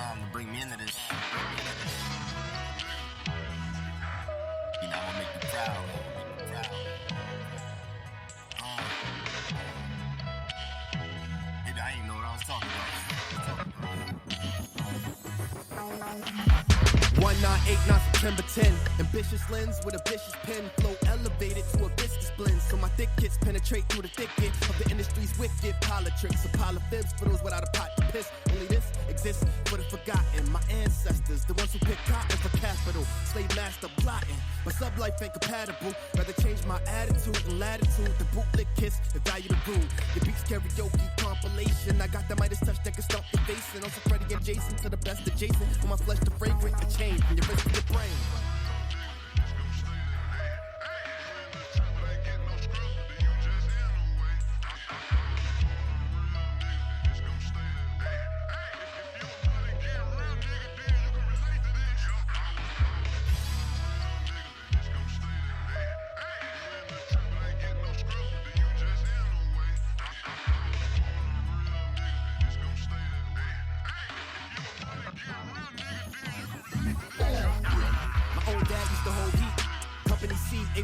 time to bring me into this shit. You know, I'm gonna make you proud. Maybe I didn't know what I was talking about. 1989 September 10. Ambitious lens with a vicious pen. Flow elevated to a viscous blend. So my thick hits penetrate through the thicket of the industry's wicked politics. A pile of fibs for those without a pot to piss. Only this exists for the forgotten. My ancestors, the ones who picked cotton for capital. Slave master plotting. My sub-life ain't compatible. Rather change my attitude and latitude. The bootleg kiss, the value the rule. The beats karaoke compilation. I got the Mydus touch that can stop the face. And also Freddie and Jason to the best adjacent. With my flesh the fragrant, a change from your wrist to your brain.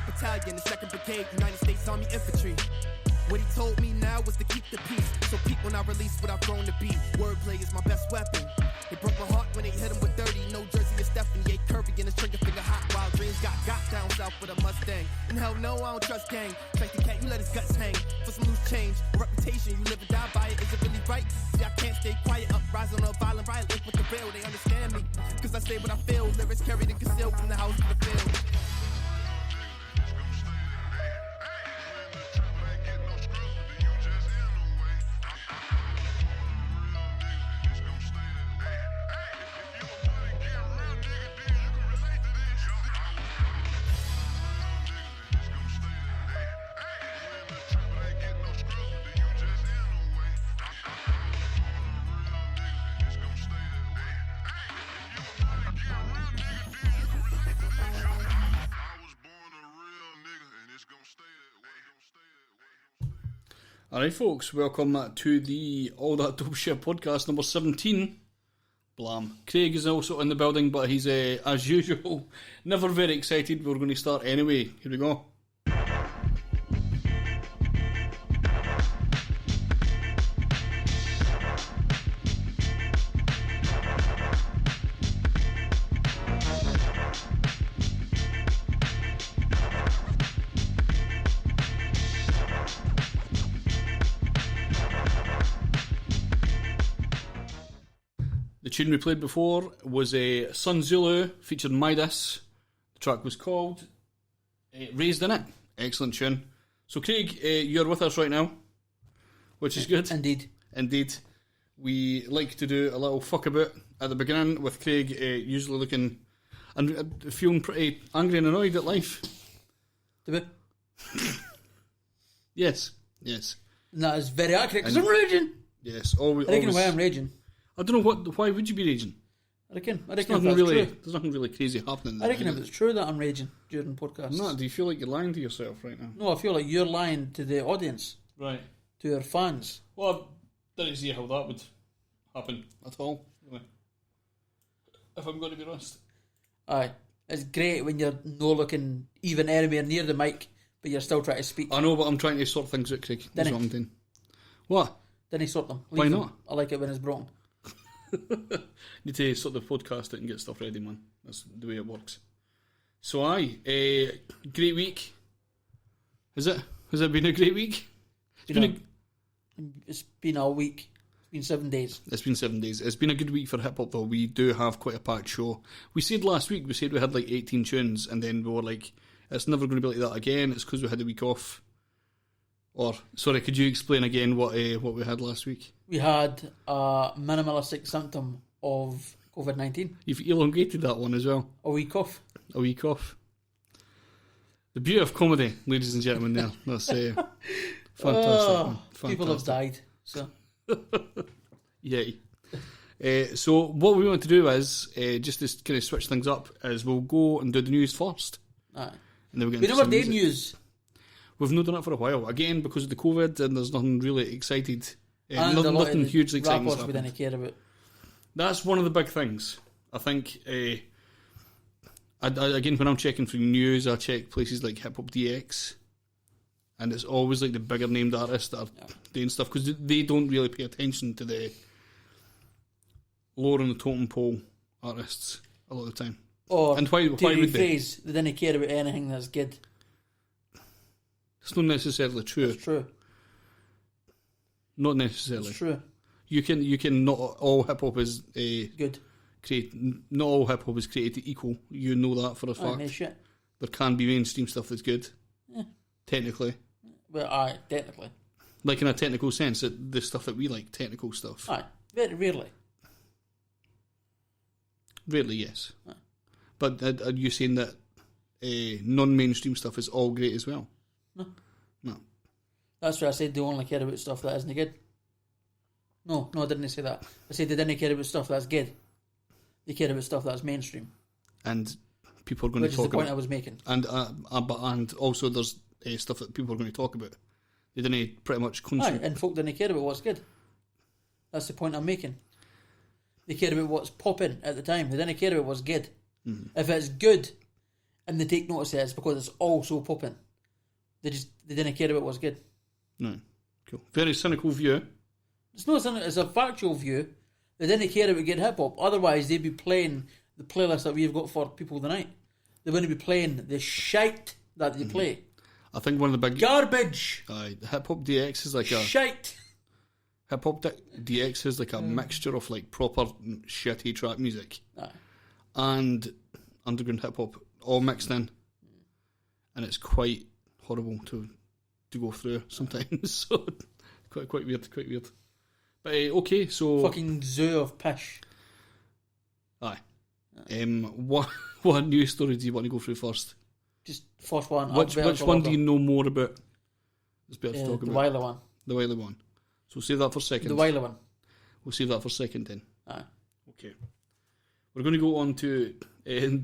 Battalion, the 2nd Brigade, United States Army Infantry. What he told me now was to keep the peace. So peep when I release what I've grown to be. Wordplay is my best weapon. It broke my heart when they hit him with 30. No Jersey or Stephanie, A. Curry and his trigger finger hot. Wild dreams got down south with a Mustang. And hell no, I don't trust gang. Like the cat, you let his guts hang. For some loose change, a reputation, you live and die by it. Is it really right? See, I can't stay quiet, uprising on a violent riot. Link with the real, they understand me. Cause I say what I feel. Lyrics carried and concealed from the house to the field. Alright folks, welcome to the All That Dope Shit podcast number 17. Blam. Craig is also in the building, but he's, as usual, never very excited. We're going to start anyway. Here we go. The tune we played before was a Sun Zulu featured Mydus. The track was called Raised in It. Excellent tune. So Craig, you're with us right now, which is good. Indeed. We like to do a little fuck about at the beginning with Craig usually looking and feeling pretty angry and annoyed at life. Do we? Yes. And that is very accurate because I'm raging. Yes, always. I reckon why I'm raging. I don't know why would you be raging? I reckon There's if that's true. There's nothing really crazy happening. I reckon if it's true that I'm raging during podcasts. No, do you feel like you're lying to yourself right now? No, I feel like you're lying to the audience. Right. To your fans. Well, I didn't see how that would happen at all, really. If I'm going to be honest. Aye. It's great when you're no looking even anywhere near the mic, but you're still trying to speak. I know, but I'm trying to sort things out, Craig. That's what I'm doing. What? Then he sort them. Why not? I like it when it's broken. Need to sort the podcast out and get stuff ready, man. That's the way it works. So great week. Has it been a great week? It's been a week. It's been 7 days. It's been 7 days. It's been a good week for hip hop though. We do have quite a packed show. We said last week, we had like 18 tunes, and then we were like, it's never going to be like that again. It's because we had a week off. Or, sorry, could you explain again what we had last week? We had a minimalistic symptom of COVID-19. You've elongated that one as well. A week off. The beauty of comedy, ladies and gentlemen, there. That's fantastic. People have died, so. Yay. So what we want to do is, just to kind of switch things up, is we'll go and do the news first. Aye. And then we never did news. We've not done it for a while. Again, because of the COVID, and there's nothing really excited. And nothing hugely exciting. Rappers we didn't care about. That's one of the big things. I think, again, when I'm checking for news, I check places like Hip Hop DX, and it's always like the bigger named artists that are doing stuff, because they don't really pay attention to the lower in the totem pole artists a lot of the time. Or and why would they? Phrase, they didn't care about anything that's good. It's not necessarily true. It's true. Not necessarily. It's true. You can not all hip hop is good. Not all hip hop is created equal. You know that for a fact. No shit. There can be mainstream stuff that's good. Yeah. Technically. Well, technically. Like in a technical sense, the stuff that we like, technical stuff. Very rarely. Rarely, yes. But are you saying that non-mainstream stuff is all great as well? No. That's why I said they only care about stuff that isn't good. No, I didn't say that. I said they didn't care about stuff that's good. They care about stuff that's mainstream. And people are going to talk about... Which is the point I was making. And also there's stuff that people are going to talk about. They didn't pretty much... and folk didn't care about what's good. That's the point I'm making. They care about what's popping at the time. They didn't care about what's good. Mm. If it's good and they take notice of it, it's because it's also popping. They didn't care about what's good. No. Cool. Very cynical view. It's not cynical, it's a factual view. They didn't care about good hip hop. Otherwise, they'd be playing the playlist that we've got for people tonight. They wouldn't be playing the shite that they play. I think one of the big... Garbage! Hip Hop DX is like a... Shite! Hip Hop DX is like a mixture of like proper shitty trap music and underground hip hop all mixed in, and it's quite horrible to go through sometimes. So quite weird. But okay, so fucking zoo of pish. What news story do you want to go through first? Just first one. Which one do you know more about? It's better to talk about. The Wiley one. The Wiley one. So save that for second. The Wiley one. We'll save that for second then. Aye. Okay. We're going to go on to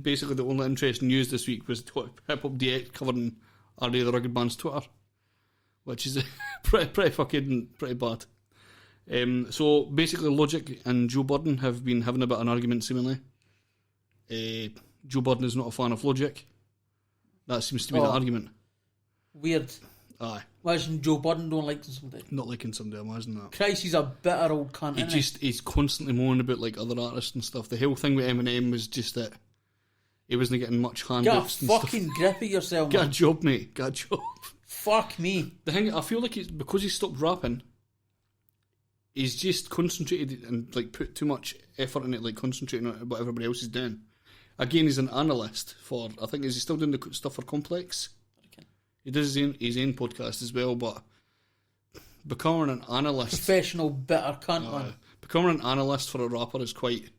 basically the only interesting news this week was Hip Hop DX covering RD the Rugged Band's Twitter, which is pretty bad. So basically Logic and Joe Budden have been having a bit of an argument seemingly. Joe Budden is not a fan of Logic. That seems to be the argument. Weird. Aye. Imagine Joe Budden don't like somebody. Not liking somebody, imagine that. Christ, he's a bitter old cunt, He's constantly moaning about like other artists and stuff. The whole thing with Eminem was just that he wasn't getting much handouts and stuff. Get a fucking grip of yourself, man. Get a job, mate. Get a job. Fuck me. The thing, I feel like it's because he stopped rapping, he's just concentrated and like put too much effort in it, like concentrating on what everybody else is doing. Again, he's an analyst for, I think, is he still doing the stuff for Complex? He does his own podcast as well, but becoming an analyst... Professional bitter cunt, man. Becoming an analyst for a rapper is quite...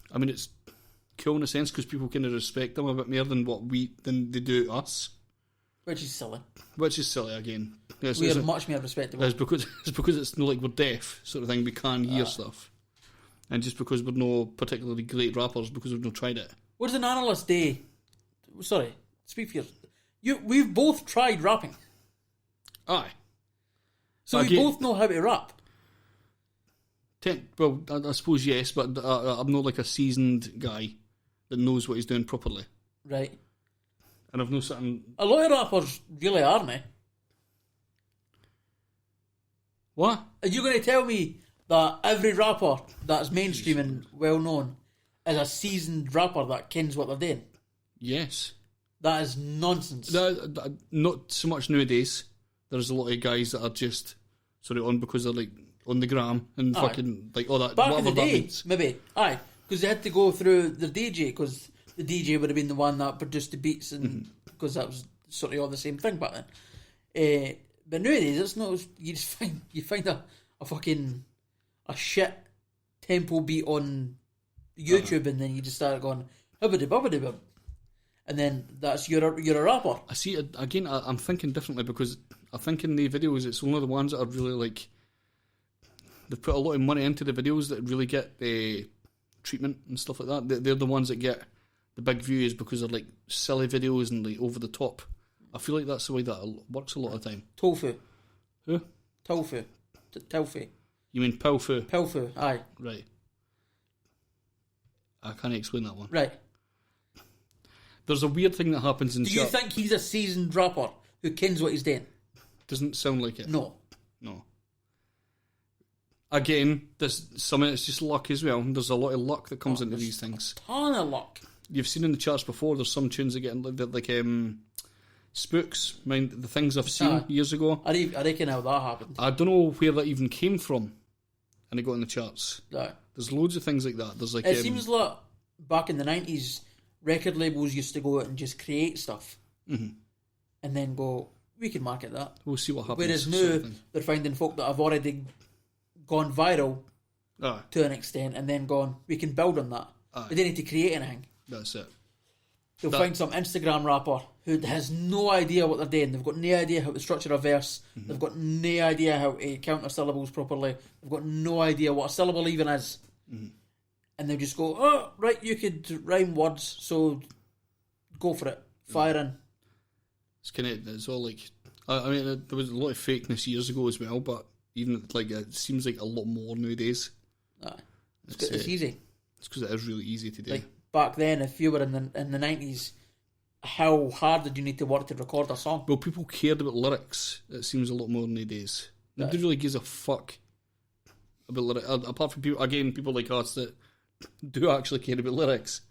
I mean, it's cool in a sense because people kind of respect them a bit more than they do us. Which is silly. Again. We are much more respectable. It's because it's not like we're deaf, sort of thing. We can hear stuff. And just because we're no particularly great rappers, because we've not tried it. What does an analyst do? Sorry, speak for you. We've both tried rapping. Aye. So we both know how to rap. Well, I suppose yes, but I'm not like a seasoned guy that knows what he's doing properly. Right. And I've no something... A lot of rappers really aren't, eh? What? Are you going to tell me that every rapper that's mainstream and well known is a seasoned rapper that kens what they're doing? Yes. That is nonsense. Not so much nowadays. There's a lot of guys that are just sort of on because they're like on the gram and fucking like all that. Back in the day, means. maybe. Aye, because they had to go through the DJ because the DJ would have been the one that produced the beats and because that was sort of all the same thing back then. But nowadays it's not. You just find a fucking a shit tempo beat on YouTube and then you just start going hubbity bubbity bub. And then that's you're a rapper. I see it again. I'm thinking differently because I think in the videos it's only the ones that are really like they've put a lot of money into the videos that really get the treatment and stuff like that. They're the ones that get the big views because they're like silly videos and like over the top. I feel like that's the way that works a lot of the time. Tofu. Who? Tofu. Tofu. You mean Pilfu? Pilfu. Aye. Right. I can't explain that one. Right. There's a weird thing that happens in Do you think he's a seasoned rapper who kens what he's doing? Doesn't sound like it. No. Again, some of it's just luck as well. There's a lot of luck that comes into these things. Ton of luck. You've seen in the charts before, there's some tunes that get like Spooks, mind the things I've seen years ago. I reckon how that happened. I don't know where that even came from, and it got in the charts. Right. There's loads of things like that. There's like it seems like back in the 90s, record labels used to go out and just create stuff, and then go, we can market that. We'll see what happens. Whereas now they're finding folk that have already gone viral to an extent, and then gone, we can build on that. They don't need to create anything. That's it. They'll find some Instagram rapper who has no idea what they're doing. They've got no idea how to structure a verse. They've got no idea how to count their syllables properly. They've got no idea what a syllable even is. And they just go, oh, right, you could rhyme words, so go for it. Fire in. It's all like... I mean, there was a lot of fakeness years ago as well, but even like it seems like a lot more nowadays. It's easy. It's because it is really easy to do. Like back then, if you were in the 90s, how hard did you need to work to record a song? Well, people cared about lyrics. It seems a lot more nowadays. Nobody really gives a fuck about lyrics. Apart from people like us that do actually care about lyrics.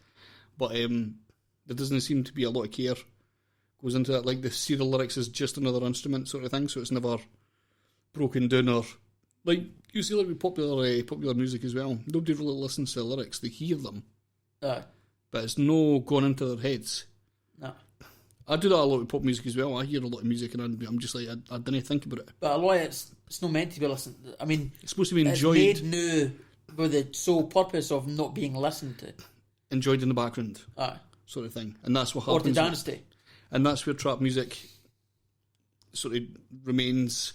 But there doesn't seem to be a lot of care goes into that. Like they see the lyrics as just another instrument sort of thing, so it's never broken down or... Like, you see like with popular music as well. Nobody really listens to the lyrics. They hear them. But it's no gone into their heads. No. I do that a lot with pop music as well. I hear a lot of music and I'm just like, I didn't think about it. But a lot of it's not meant to be listened to. I mean... It's supposed to be enjoyed. It's made new with the sole purpose of not being listened to. Enjoyed in the background. Sort of thing. And that's what happens. Or to dance to. And that's where trap music sort of remains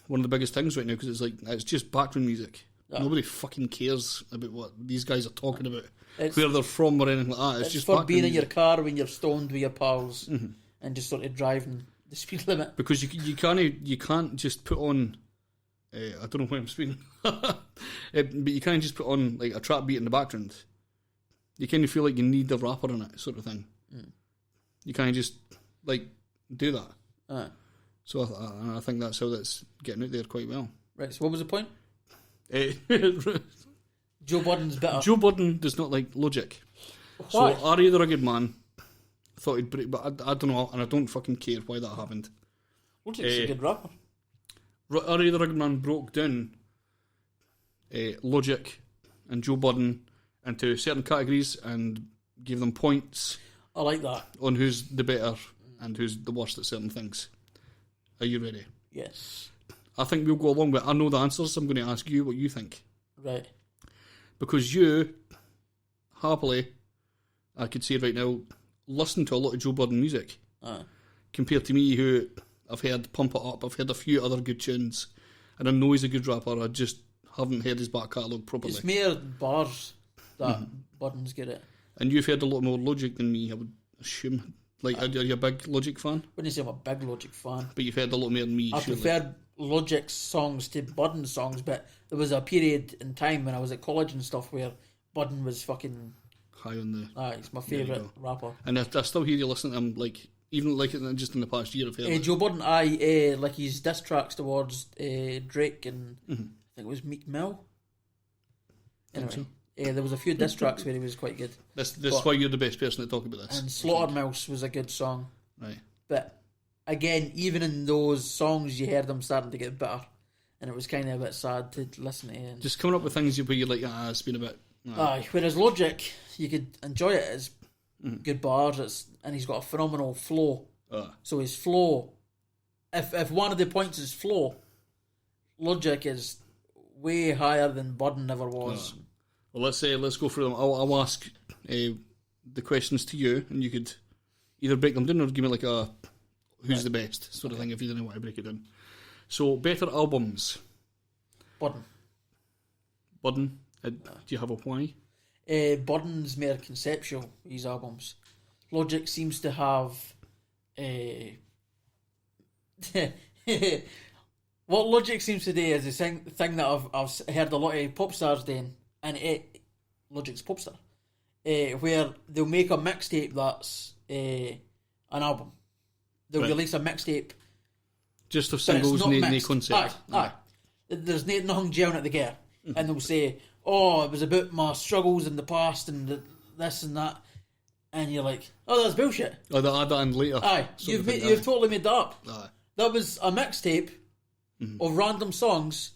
one of the biggest things right now, because it's like, it's just background music. Nobody fucking cares about what these guys are talking about, where they're from or anything like that. It's just for being in your car when you're stoned with your pals and just sort of driving the speed limit. Because you can't just put on, I don't know why I'm speaking, but you can't just put on like a trap beat in the background. You kind of feel like you need a rapper in it, sort of thing. You can't just like do that. So I think that's how that's getting out there quite well. Right, so what was the point? Joe Budden's better. Joe Budden does not like Logic. Why? So Ari the Rugged Man thought he'd break, but I don't know, and I don't fucking care why that happened. Logic's a good rapper. Ari the Rugged Man broke down Logic and Joe Budden into certain categories and gave them points. I like that. On who's the better and who's the worst at certain things. Are you ready? Yes. I think we'll go along with it. I know the answers, so I'm going to ask you what you think. Right. Because you, happily, I could say right now, listen to a lot of Joe Budden music. Compared to me, who I've heard Pump It Up, I've heard a few other good tunes, and I know he's a good rapper, I just haven't heard his back catalogue properly. It's mere bars that Budden's good at. And you've heard a lot more Logic than me, I would assume. Like, are you a big Logic fan? Wouldn't say I'm a big Logic fan. But you've heard a lot more than me, I surely. preferred Logic's songs to Budden's songs, but there was a period in time when I was at college and stuff where Budden was fucking... high on the... he's my favourite rapper. And I still hear you listening to him, like, even like just in the past year I've heard it. Joe Budden, like his diss tracks towards Drake and I think it was Meek Mill. Anyway. There was a few diss tracks where he was quite good. This is why you're the best person to talk about this. And Slaughtermouse was a good song. Right. But again, even in those songs, you heard them starting to get better, and it was kind of a bit sad to listen to. And just coming up with things where you're like, it's been a bit... whereas Logic, you could enjoy it as good bars, and he's got a phenomenal flow. So his flow, if one of the points is flow, Logic is way higher than Budden ever was. Well, let's go through them. I'll ask the questions to you, and you could either break them down or give me like a who's the best sort of thing if you didn't want to break it down. So, better albums. Budden. Do you have a why? Budden's more conceptual, his albums. Logic seems to have what Logic seems to do is the thing that I've heard a lot of pop stars doing, and Logic's Popstar, where they'll make a mixtape that's an album. They'll release a mixtape. Just of singles, no concept. Aye. There's nothing gelling at the gear. And they'll say, oh, it was about my struggles in the past and this and that. And you're like, oh, that's bullshit. Oh, they'll add that in later. Aye, you've totally made that up. Aye. That was a mixtape of random songs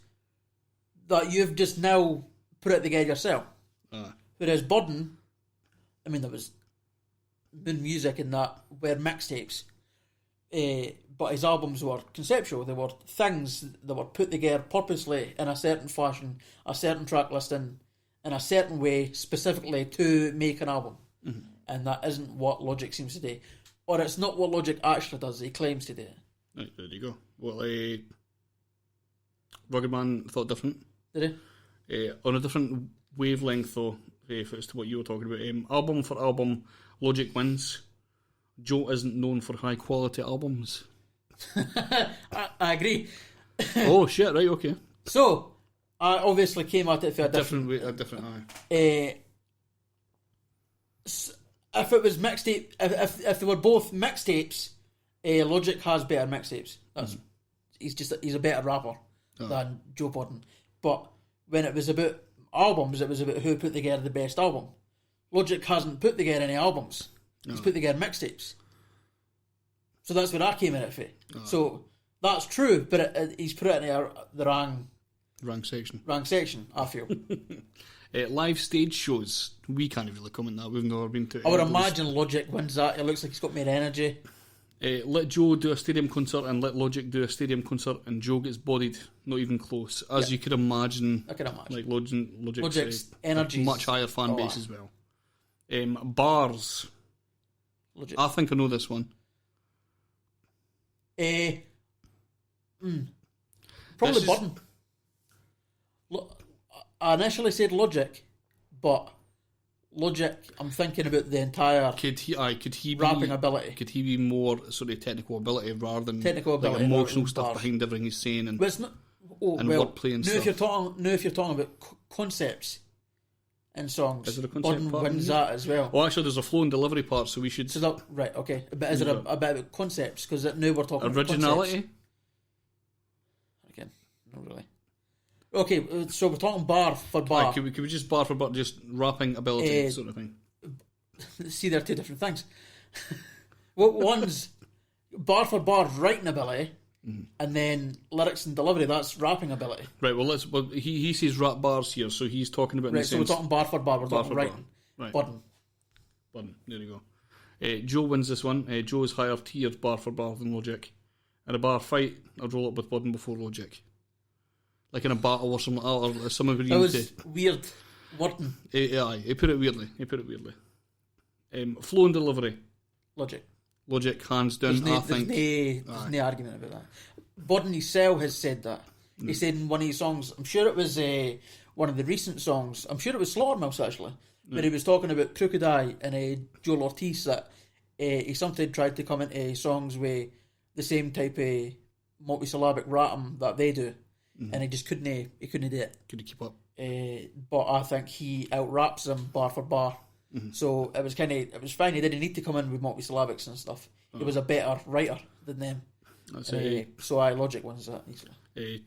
that you've just now put it together yourself. Aye. Whereas Budden, I mean, there was Moon Music and that were mixtapes, but his albums were conceptual. They were things that were put together purposely in a certain fashion, a certain track listing, in a certain way, specifically to make an album. And that isn't what Logic seems to do. Or it's not what Logic actually does. He claims to do it. Right, there you go. Well, Rugged Man thought different. Did he? On a different wavelength, though, if it's to what you were talking about. Album for album, Logic wins. Joe isn't known for high quality albums. I agree. Oh, shit, right, okay. So, I obviously came at it for a different way. A different eye. If it was mixtape, if they were both mixtapes, Logic has better mixtapes. He's a better rapper than Joe Budden. But when it was about albums, it was about who put together the best album. Logic hasn't put together any albums. He's put together mixtapes. So that's where I came in at it. So that's true, but he's put it in the wrong section. Wrong section, I feel. Live stage shows, we can't really comment that. We've never been to. I would imagine Logic wins that. It looks like he's got more energy. Let Joe do a stadium concert and let Logic do a stadium concert, and Joe gets bodied. Not even close. As you could imagine. I can imagine. Like Logic's energy, much higher fan base as well. Bars. Logic. I think I know this one. Probably Budden. I initially said Logic, but Logic, I'm thinking about the entire could he rapping ability. Could he be more sort of technical ability rather than technical ability, like emotional stuff behind everything he's saying and wordplay and stuff? If you're talking about concepts in songs, is there a concept Budden part wins that as well. Well, actually, there's a flow and delivery part, so we should. So that, right, okay. But is it a bit about concepts? Because now we're talking originality. About again, not really. Okay, so we're talking bar for bar. Could we just bar for bar, just rapping ability sort of thing? See, they're two different things. One's bar for bar writing ability, and then lyrics and delivery, that's rapping ability. Right, well, he says rap bars here, so he's talking about... Right, so we're talking bar for bar, we're talking writing. Right. Budden, there you go. Joe wins this one. Joe is higher tiered bar for bar than Logic. In a bar fight, I'd roll up with Budden before Logic. Like in a battle or something, or someone would... That was weird wording. Yeah, he put it weirdly. Flow and delivery. Logic, hands down, I think. There's no argument about that. Budden himself has said that. He said in one of his songs, I'm sure it was one of the recent songs, I'm sure it was Slaughtermouse actually, but he was talking about Crocodile and Joel Ortiz, that he sometimes tried to come into songs with the same type of multisyllabic rhythm that they do. And he just couldn't do it. Couldn't keep up. But I think he out-raps them bar for bar. So it was fine. He didn't need to come in with multisyllabics and stuff. He was a better writer than them. That's so Logic wins that easily.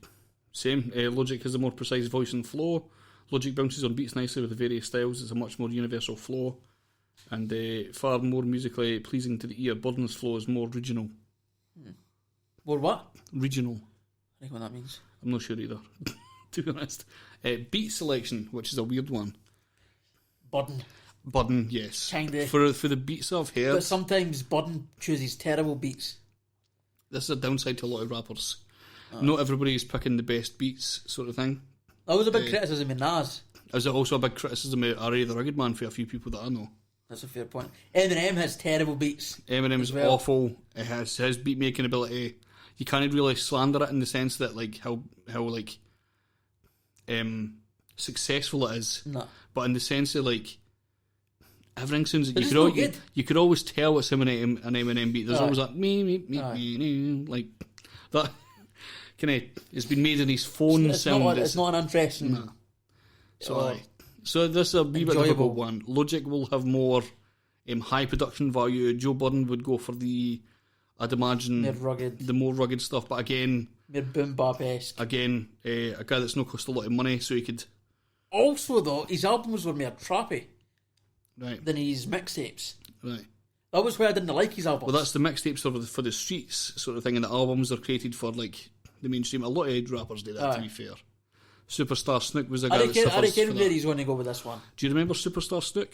Same. Logic has a more precise voice and flow. Logic bounces on beats nicely with the various styles. It's a much more universal flow. And far more musically pleasing to the ear. Budden's flow is more regional. More what? Regional. I think what that means. I'm not sure either, to be honest. Beat selection, which is a weird one. Budden, yes. Kinda. For the beats I've heard. But sometimes Budden chooses terrible beats. This is a downside to a lot of rappers. Not everybody is picking the best beats, sort of thing. That was a big criticism in Nas. Is it also a big criticism of Ari the Rugged Man for a few people that I know? That's a fair point. Eminem has terrible beats. Eminem's awful. It has his beat making ability. You can't really slander it in the sense that like how successful it is. No. But in the sense that like everything sounds like you could always tell it's him an Eminem beat. There's always that me like that kind of it's been made in his phone sound. It's not an interesting. No. So So this is a wee bit Enjoyable. difficult one. Logic will have more high production value. Joe Budden would go for the, I'd imagine, the more rugged stuff. But again, more boom bap-esque. Again, a guy that's not cost a lot of money, so he could. Also, though, his albums were more trappy Right. than his mixtapes. Right. That was why I didn't like his albums. Well, that's the mixtapes for the streets sort of thing, and the albums are created for like the mainstream. A lot of Ed rappers do that, to be fair. Superstar Snook was a guy that suffers I reckon for where that. he's going to go with this one. Do you remember Superstar Snook?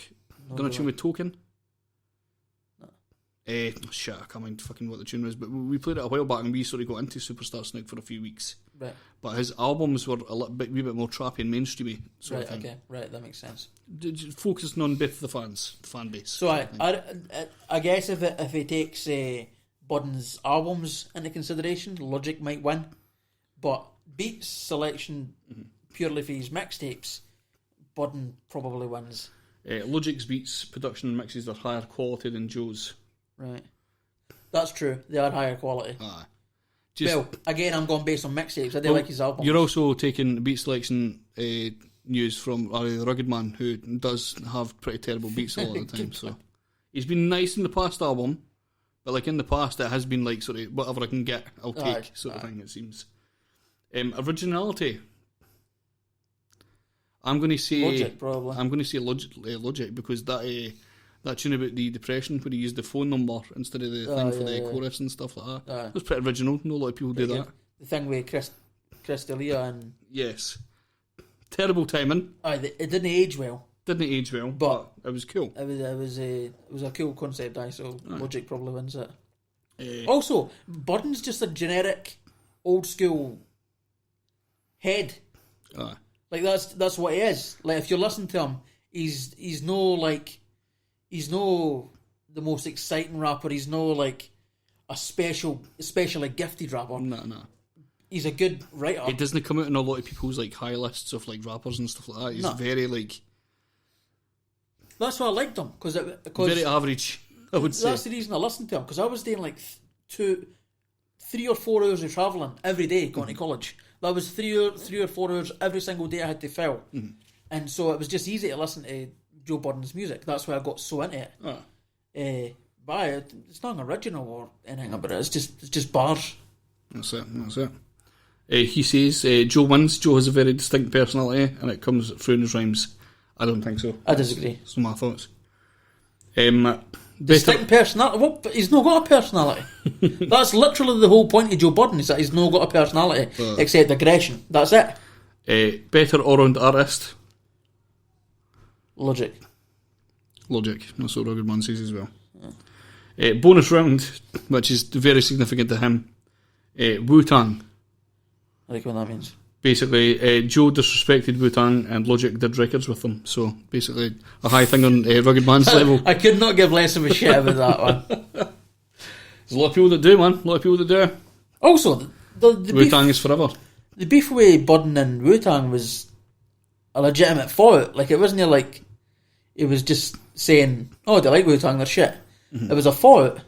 Done a tune with Token? No. Shit, I can't mind fucking what the tune was, but we played it a while back and we sort of got into Superstar Snook for a few weeks. Right. But his albums were a wee bit more trappy and mainstreamy sort Right, of thing. okay. Right, that makes sense. Focusing on both the fan base. So I guess if he takes Budden's albums into consideration, Logic might win. But beats selection purely for his mixtapes, Budden probably wins. Logic's beats, production and mixes are higher quality than Joe's. Right. That's true. They are higher quality. Aye. Well, again, I'm going based on mixtapes. I do like his albums. You're also taking beat selection news from Ari the Rugged Man, who does have pretty terrible beats a lot of the time. So he's been nice in the past album, but like in the past, it has been like sort of whatever I can get, I'll take sort of thing. It seems. Originality. I'm going to say Logic, probably. I'm going to say Logic because that tune about the depression where he used the phone number instead of the thing for the chorus and stuff like that. It was pretty original. Not a lot of people do that. The thing with Chris D'Elia and... Yes. Terrible timing. It didn't age well. Didn't age well, but it was cool. It was a cool concept, so Logic probably wins it. Also, Budden's just a generic, old school head. Like that's what he is. Like if you listen to him, he's no the most exciting rapper. He's no like a especially gifted rapper. No. He's a good writer. He doesn't come out in a lot of people's like high lists of like rappers and stuff like that. He's very like. That's why I liked him because very average. I would say that's the reason I listened to him because I was doing like 3 or 4 hours of travelling every day going to college. That was 3 or 4 hours every single day I had to fill, and so it was just easy to listen to Joe Budden's music. That's why I got so into it. But it's not original or anything about it. It's just bars. That's it. He says Joe wins. Joe has a very distinct personality, and it comes through in his rhymes. I don't think so. I disagree. That's my thoughts. Distinct personality? Well, he's not got a personality. That's literally the whole point of Joe Budden, is that he's not got a personality, except aggression. That's it. Better all-round artist? Logic. That's what Rugged Man says as well. Bonus round, which is very significant to him. Wu-Tang. I think what that means. Basically, Joe disrespected Wu-Tang and Logic did records with them. So, basically, a high thing on Rugged Man's level. I could not give less of a shit about that one. There's a lot of people that do, man. A lot of people that do. Also, the Wu-Tang is forever. The beef with Budden and Wu-Tang was a legitimate fault. Like, it wasn't like it was just saying, oh, they like Wu-Tang, they're shit. It was a fault.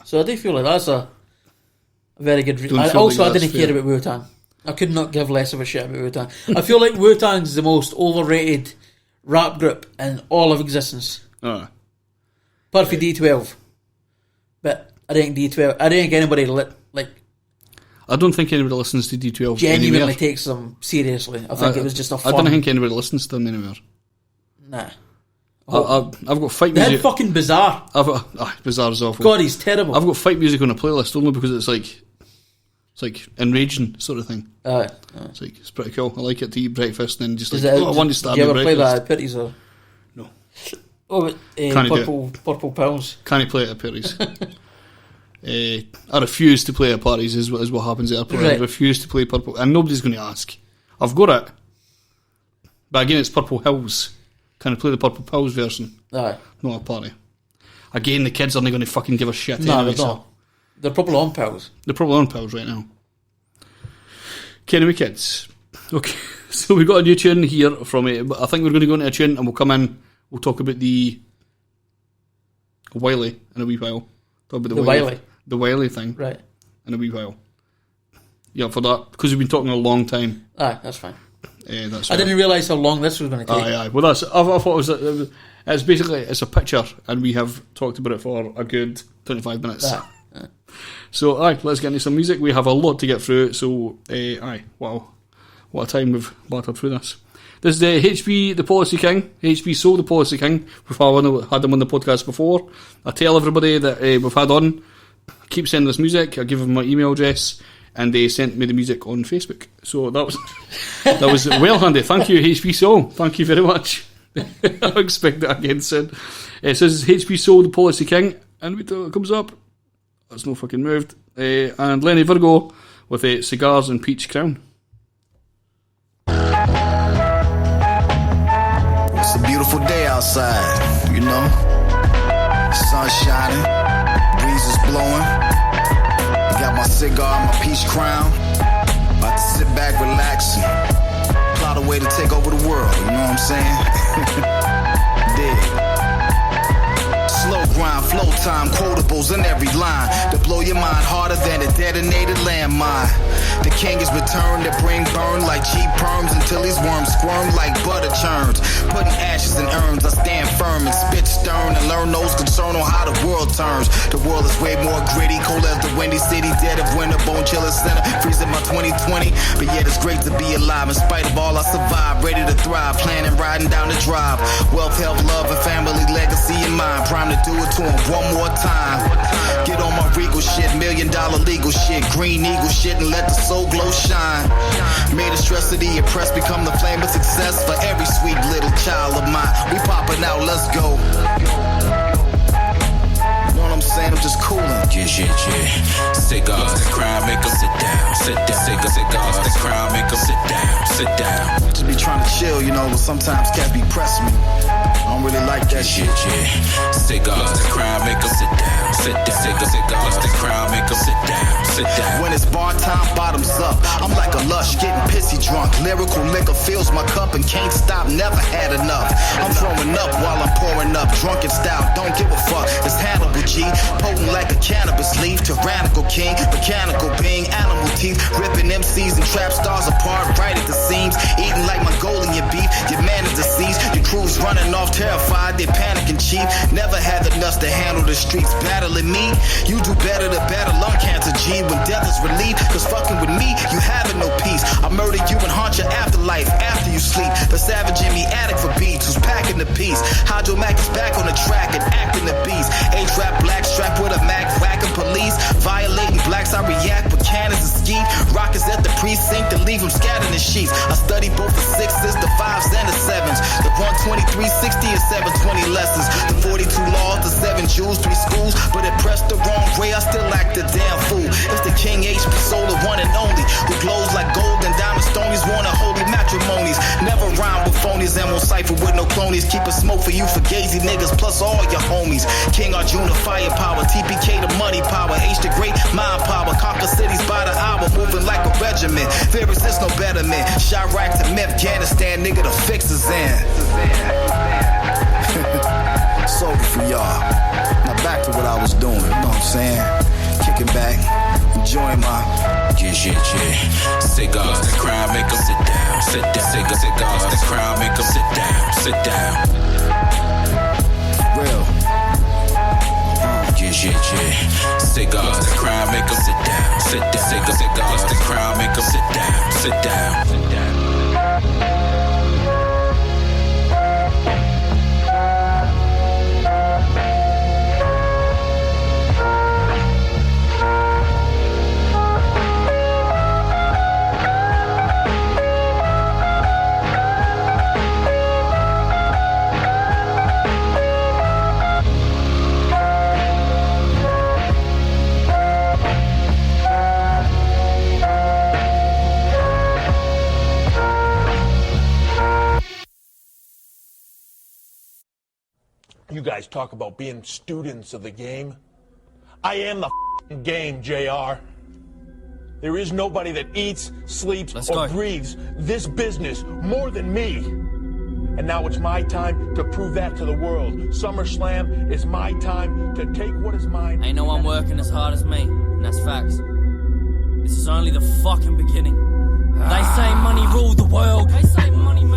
So I do feel like that's a very good reason. I didn't care about Wu-Tang. I could not give less of a shit about Wu-Tang. I feel like Wu-Tang's the most overrated rap group in all of existence. Apart from D12. But I don't think anybody I don't think anybody listens to D12 genuinely anywhere. takes them seriously. I think it was just a fun... I don't think anybody listens to them anywhere. Nah. I've got fight They music. had fucking Bizarre. Bizarre's awful. God, he's terrible. I've got fight music on a playlist only because it's like enraging sort of thing. It's pretty cool. I like it to eat breakfast and just I want to start. Do you ever play that at Pitties or? No. Oh, purple pills. Can he play it at parties? I refuse to play at parties. Is what happens at a party. Right. I refuse to play purple, and nobody's going to ask. I've got it, but again, it's Purple Hills. Can I play the Purple Pills version? Aye. Not a party. Again, the kids aren't going to fucking give a shit. No, anyway, they're not. They're probably on pills. They're probably on pills right now. Anyway, kids. Okay, so we got a new tune here from it. I think we're going to go into a tune and we'll come in. We'll talk about the Wiley in a wee while. Talk about the Wiley thing, right? In a wee while. Yeah, for that because we've been talking a long time. Aye, that's fine. That's I didn't realise how long this was going to take. Aye. Well, I thought it's basically it's a picture, and we have talked about it for a good 25 minutes. So, let's get into some music. We have a lot to get through. So, wow, what a time we've battered through this. This is HP, the Policy King. HP Soul, the Policy King. We've had him on the podcast before. I tell everybody that we've had on, keep sending us music. I give them my email address, and they sent me the music on Facebook. So that was well handy. Thank you, HP Soul. Thank you very much. I'll expect that again soon. It says HP Soul, the Policy King, and wait till it comes up. That's no fucking moved. And Lenny Virgo with Cigars and Peach Crown. It's a beautiful day outside, you know. Sun shining, breeze is blowing. Got my cigar and my peach crown. About to sit back, relax, and plot a way to take over the world, you know what I'm saying? Dig. Slow grind, flow time, quotables in every line to blow your mind harder than a detonated landmine. The king is returned to bring burn like cheap perms until these worms squirm like butter churns. Putting ashes in urns, I stand firm and spit stern and learn those concerned on how the world turns. The world is way more gritty, cold as the windy city, dead of winter, bone chiller center, freezing my 2020. But yet it's great to be alive in spite of all I survived, ready to thrive, planning, riding down the drive. Wealth, health, love, and family legacy in mind, prime to do it to him one more time. Get on my regal shit, $1 million legal shit, green eagle shit, and let the soul glow shine. Made the stress of the oppressed become the flame of success for every sweet little child of mine. We popping out, let's go. You know what I'm saying? I'm just coolin'. Yeah. Cigars, the crown make 'em sit down, sit down. Cigars, the crown make 'em sit down, sit down. Just be trying to chill, you know, but sometimes cats be pressing me. I don't really like that shit. Yeah. Cigars, the crown make 'em sit down, sit down. Cigars, the crown make 'em sit down, sit down. When it's bar time, bottoms up. I'm like a lush, getting pissy drunk. Lyrical liquor fills my cup and can't stop, never had enough. I'm throwing up while I'm pouring up. Drunken style, don't give a fuck. It's Hannibal G, potent like a cannabis leaf. Tyrannical king, mechanical being, animal teeth. Ripping MCs and trap stars apart right at the seams. Eating like Mongolian beef, your man is deceased. Your crew's running off terrified, they panicking cheap. Never had the nuts to handle the streets. Battling me, you do better to battle lung cancer, G. When death is relieved, cause fucking with me, you having no peace. I murder you and haunt your afterlife after you sleep. The savage in me addict for beats, who's packing the piece. Hydromac is back on the track and acting the beast. H-rap black strapped with a Mac, whacking police. Violating blacks, I react with cannons and skeet. Rockets at the precinct and leave them scattered in sheets. I study both the 6s, the 5s, and the 7s. The 123, 60, and 720 lessons. The 42 laws, the 7 Jews, 3 schools. But it pressed the wrong way, I still act a damn fool. It's the King HP Soul, the one and only, who glows like gold and diamond stonies. Wanna holy matrimonies. Never rhyme with phonies and won't cipher with no clonies. Keep a smoke for you fugazi niggas, plus all your homies. King Arjuna, firepower. TPK, the money power. H the great, mind power. Conquer cities by the hour, moving like a regiment. There exists no betterment. Chirac to Afghanistan, nigga, the fix is in. Sober for y'all. Now back to what I was doing, you know what I'm saying? Kicking back, enjoying my... Yeah. Cigars, the crown make 'em sit down, sit down. Cigars, the crown make 'em sit down, sit down. Real. Yeah. Cigars, the crown make 'em sit down, sit down. Cigars, the crown make 'em sit down, sit down. Sit down. You guys talk about being students of the game. I am the game, JR. There is nobody that eats, sleeps, breathes this business more than me. And now it's my time to prove that to the world. SummerSlam is my time to take what is mine. Ain't no one working as hard as me, and that's facts. This is only the fucking beginning. They say money rule the world.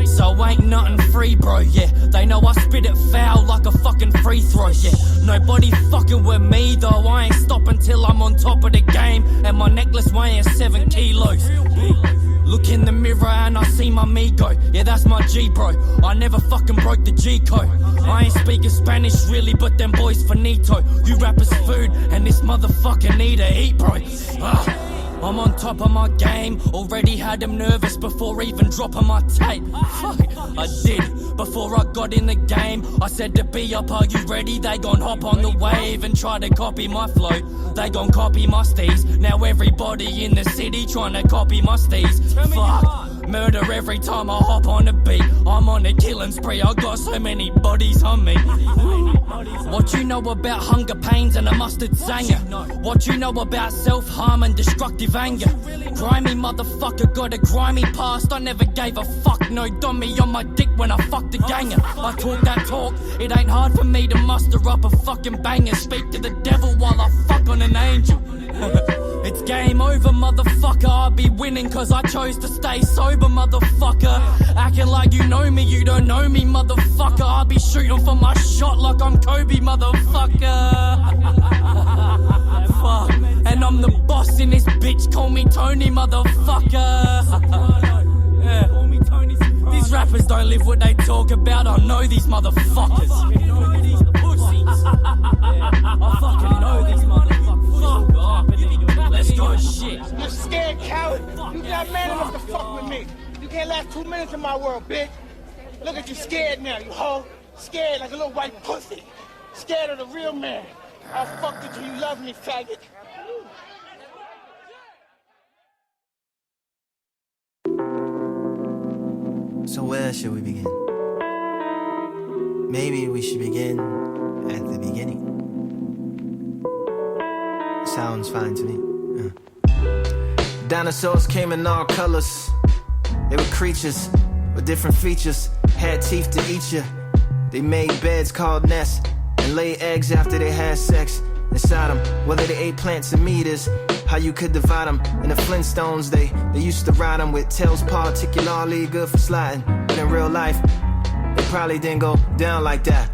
So ain't nothing free, bro, yeah. They know I spit it foul like a fucking free throw, yeah. Nobody fucking with me, though. I ain't stopping till I'm on top of the game. And my necklace weighing 7 kilos. Look in the mirror and I see my Migo. Yeah, that's my G, bro. I never fucking broke the G code. I ain't speaking Spanish really, but them boys finito. You rappers food and this motherfucker need to eat, bro. I'm on top of my game. Already had them nervous before even dropping my tape. Fuck, I did. Before I got in the game, I said to be up, are you ready? They gon' hop on the wave and try to copy my flow. They gon' copy my steez. Now everybody in the city trying to copy my steez. Fuck. Murder every time I hop on a beat. I'm on a killing spree, I got so many bodies on me. What you know about hunger pains and a mustard zanger? What you know about self-harm and destructive anger? Grimy motherfucker got a grimy past. I never gave a fuck, no dummy on my dick when I fucked a ganger. I talk that talk, it ain't hard for me to muster up a fucking banger. Speak to the devil while I fuck on an angel. It's game over, motherfucker. I'll be winning cause I chose to stay sober, motherfucker. Acting like you know me, you don't know me, motherfucker. I'll be shooting for my shot like I'm Kobe, motherfucker. Fuck. And I'm the boss in this bitch, call me Tony, motherfucker. Yeah. These rappers don't live what they talk about, I know these motherfuckers. I fucking know these motherfuckers. Let's go, shit. You scared coward. You not man enough to fuck with me. You can't last 2 minutes in my world, bitch. Look at you scared now, you hoe. Scared like a little white pussy. Scared of the real man. I'll fuck with you, you love me, faggot. So where should we begin? Maybe we should begin at the beginning. Sounds fine to me. Dinosaurs came in all colors. They were creatures with different features. Had teeth to eat you. They made beds called nests and laid eggs after they had sex inside them. Whether they ate plants or meters, how you could divide them. In the Flintstones, they used to ride them with tails particularly good for sliding. But in real life, they probably didn't go down like that.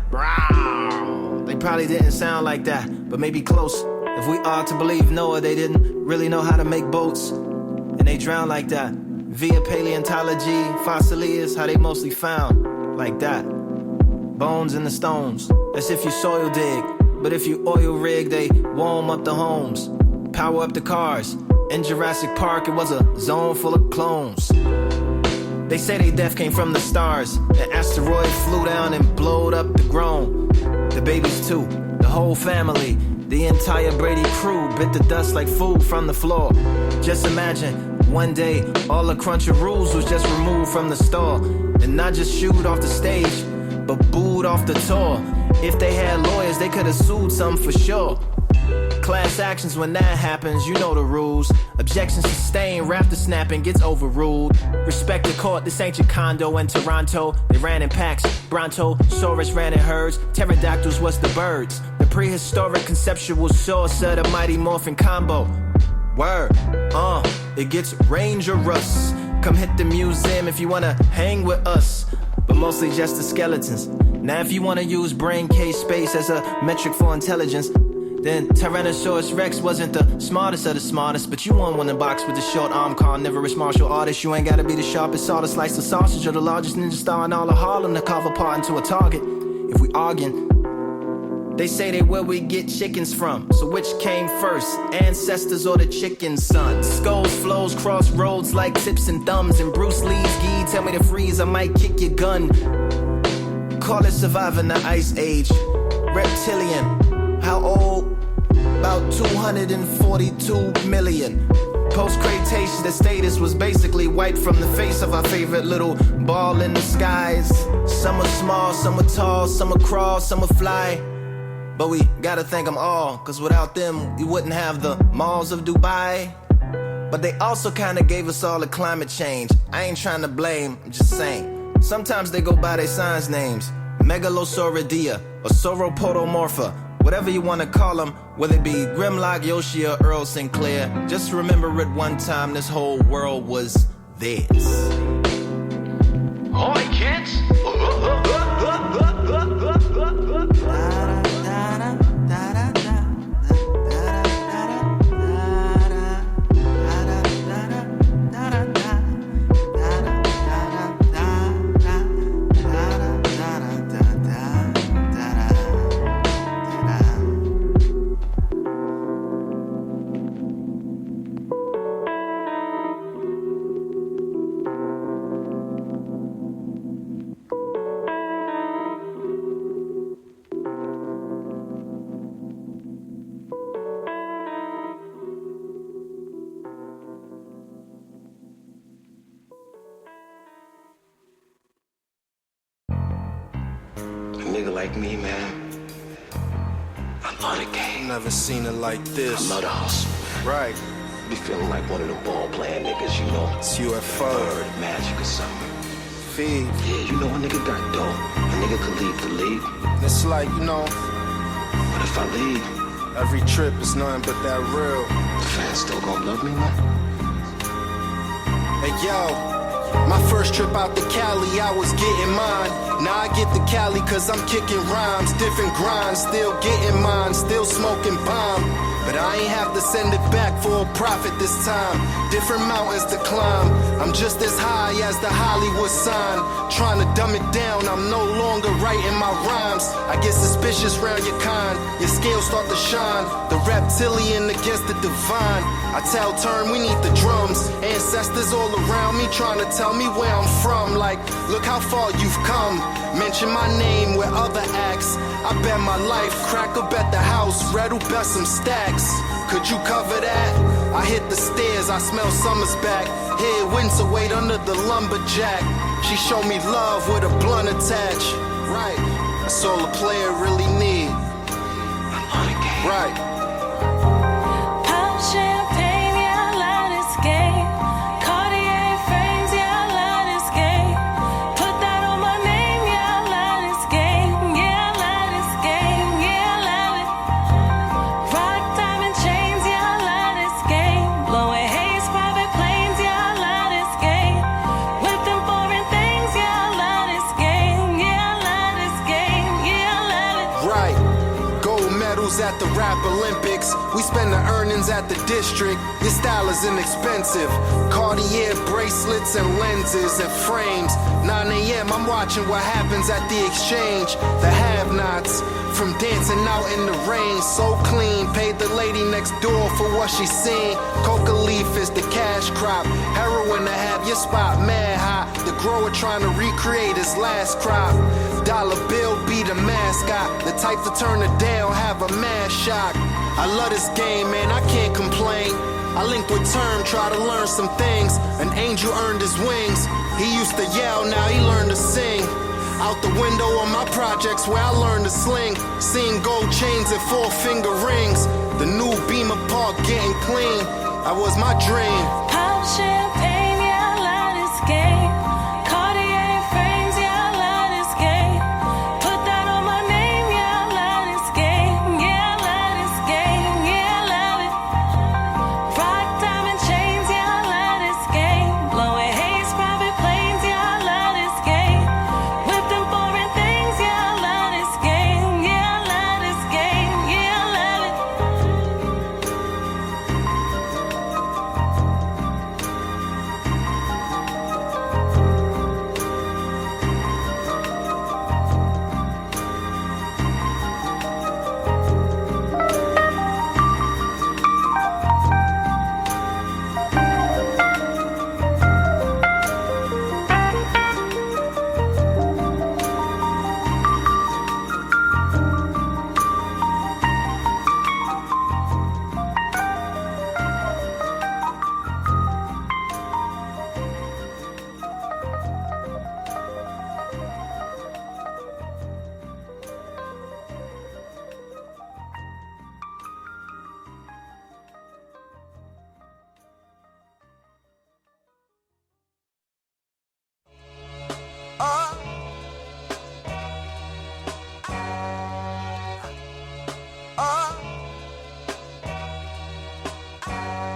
They probably didn't sound like that, but maybe close. If we are to believe Noah, they didn't really know how to make boats, and they drowned like that. Via paleontology, fossilias, how they mostly found like that. Bones in the stones, that's if you soil dig. But if you oil rig, they warm up the homes, power up the cars. In Jurassic Park, it was a zone full of clones. They say they death came from the stars. An asteroid flew down and blowed up the grown. The babies too, the whole family. The entire Brady crew bit the dust like food from the floor. Just imagine, one day, all the crunch of rules was just removed from the store. And not just shooed off the stage, but booed off the tour. If they had lawyers, they could have sued some for sure. Class actions when that happens, you know the rules. Objections sustained, rafter snapping gets overruled. Respect the court, this ain't your condo in Toronto. They ran in packs, Brontosaurus ran in herds. Pterodactyls was the birds. The prehistoric conceptual source of the mighty morphin combo. Word, it gets dangerous. Come hit the museum if you wanna hang with us. But mostly just the skeletons. Now if you wanna use brain case space as a metric for intelligence, then Tyrannosaurus Rex wasn't the smartest of the smartest, but you won one in box with the short arm carnivorous martial artist. You ain't gotta be the sharpest saw to slice the sausage or the largest ninja star in all of Harlem to carve apart into a target. If we arguing, they say they where we get chickens from. So which came first, ancestors or the chicken sons? Skulls, flows, crossroads like tips and thumbs. And Bruce Lee's gi, tell me to freeze, I might kick your gun. Call it surviving the ice age. Reptilian, how old? About 242 million. Post-Cretaceous, the status was basically wiped from the face of our favorite little ball in the skies. Some are small, some are tall, some are crawl, some are fly. But we gotta thank them all, cause without them, we wouldn't have the malls of Dubai. But they also kinda gave us all the climate change. I ain't trying to blame, I'm just saying. Sometimes they go by their science names. Megalosauridia, or Sauropodomorpha. Whatever you want to call them, whether it be Grimlock, Yoshi, or Earl Sinclair. Just remember it one time, this whole world was theirs. Ahoy, kids! Nigga like me, man, I love the game. Never seen it like this. I love the hustle. Right. Be feeling like one of them ball playing niggas, you know. It's UFO. Bird, magic or something. Feed. Yeah, you know a nigga got dope. A nigga could leave the league. It's like, you know, But if I leave, every trip is nothing but that real. the fans still gonna love me, man. Hey yo, my first trip out to Cali, I was getting mine. Now I get to Cali cause I'm kicking rhymes. Different grinds, still getting mine, still smoking bomb. But I ain't have to send it back for a profit this time. Different mountains to climb. I'm just as high as the Hollywood sign. Trying to dumb it down, I'm no longer writing my rhymes. I get suspicious round your kind. Your scales start to shine. The reptilian against the divine. I tell Turn we need the drums. Ancestors all around me trying to tell me where I'm from. Like, look how far you've come. Mention my name with other acts. I bet my life, crack up at the house, Red will bet some stacks. Could you cover that? I hit the stairs, I smell summer's back. Here, winter wait under the lumberjack. She showed me love with a blunt attached. Right, that's all a player really need. I love the game. Right. Pop champagne, yeah, I love this game. Cartier frames, yeah, I love this game. Put that on my name, yeah, I love this game. Yeah, I love this game, yeah, I love it. Rock diamond chains, yeah, I love this game. Blowing haze, private planes, yeah, I love this game. Whip them foreign things, yeah, I love this game. Yeah, I love this game, yeah, I love it. Right. Gold medals at the Rap Olympics. We spend the earnings at the district. Your style is inexpensive. Cartier bracelets and lenses and frames. 9 a.m. I'm watching what happens at the exchange. The have-nots. From dancing out in the rain, so clean. Paid the lady next door for what she seen. Coca leaf is the cash crop. Heroin to have your spot mad hot. The grower trying to recreate his last crop. Dollar bill be the mascot. The type to turn it down, have a mass shock. I love this game, man, I can't complain. I linked with Term, try to learn some things. An angel earned his wings. He used to yell, now he learned to sing. Out the window on my projects where I learned to sling. Seeing gold chains and 4-finger rings. The new Beamer Park getting clean. That was my dream. Pop champagne, yeah, I love this game. Cartier frames, yeah, I love this game. Put that on my name, yeah, I love this game. Yeah, I love this game, yeah, I love it. Rock diamond chains, yeah, I love this game. Blowing haze, private planes, yeah, I love this game. Whip them foreign things, yeah, I love this game. Yeah, I love this game, yeah, I love it.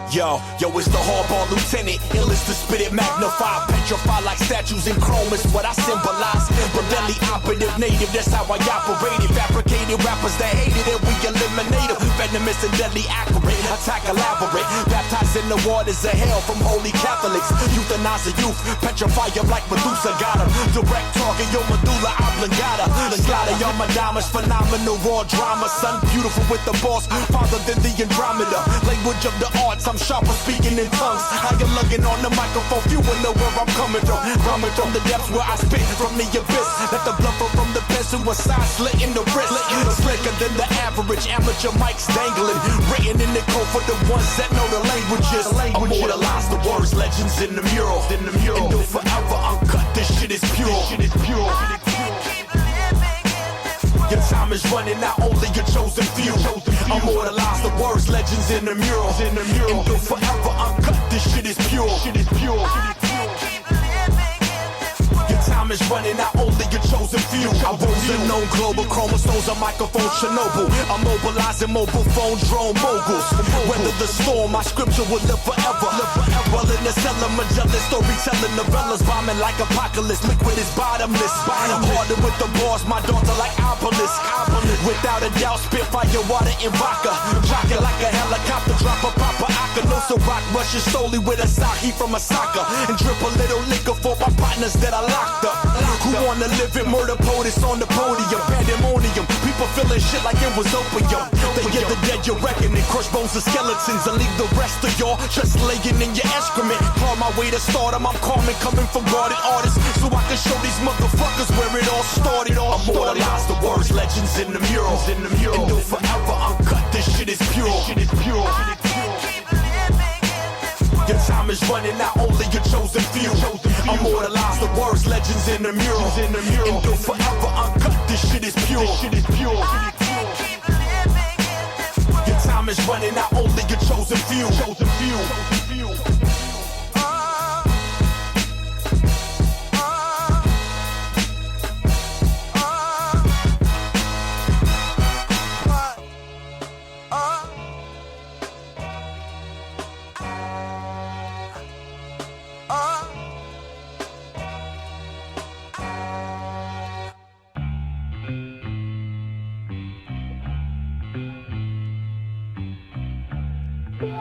Yo, it's the hardball lieutenant, Ellis to spit it, magnify, petrify like statues in chrome is what I symbolize. The deadly operative native, that's how I operate it. Fabricated rappers that hate it, and we eliminate them. Venomous and deadly accurate, attack elaborate. Baptized in the waters of hell from holy Catholics. Euthanize the youth, petrify them like Medusa got them. Direct target, your medulla oblongata. Slaughter your Madonna's phenomenal raw drama. Son, beautiful with the boss, farther than the Andromeda. Language of the arts, I'm sharper speaking in tongues. How you looking on the microphone? You will know where I'm coming from. Coming from the depths where I spit from the abyss. Let the blood flow from the best suicide slit in the wrist. Slicker than the average amateur mics dangling. Written in the code for the ones that know the languages. Immortalize the words, legends in the mural. And do forever uncut. This shit is pure. Your time is running out, only your chosen few. Immortalize the words, legends in the mural. And do forever uncut. This shit is pure. Your time is running out, only your chosen few. I rose a known global chromosomes, a microphone Chernobyl. I'm mobilizing mobile phone drone moguls. Weather the storm, my scripture will live forever. Well in the cellar, Magellan storytelling novellas, bombing like apocalypse. Liquid is bottomless. Harder with the bars, my daughter like obelisk. Without a doubt, spit fire, water, and vodka. Jock it like a helicopter, drop a proper aka. No so rock rushes solely with Asahi from Osaka. And drip a little liquor for my partners that I locked up. Who wanna live it? Murder POTUS on the podium. Pandemonium, people feeling shit like it was opium. They give the dead your reckoning, crush bones and skeletons, and leave the rest of y'all just laying in your excrement. Claw my way to stardom, I'm calming, coming from guarded artists, so I can show these motherfuckers where it all started. Immortalize the words, legends in the mural. And do forever uncut. This shit is pure. Your time is running out, only your chosen few. Immortalize the words, legends in the mural. And do forever uncut. This shit is pure. Your time is running out, only your chosen few.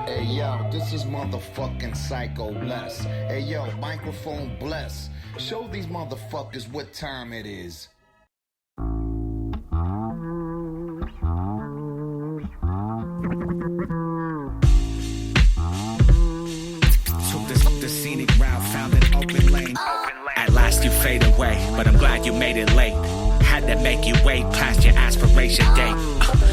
Hey yo, this is motherfucking Psycho Bles. Hey yo, microphone Bles. Show these motherfuckers what time it is. Took the scenic route, found an open lane. At last you fade away, but I'm glad you made it late. Had to make you wait past your aspiration date.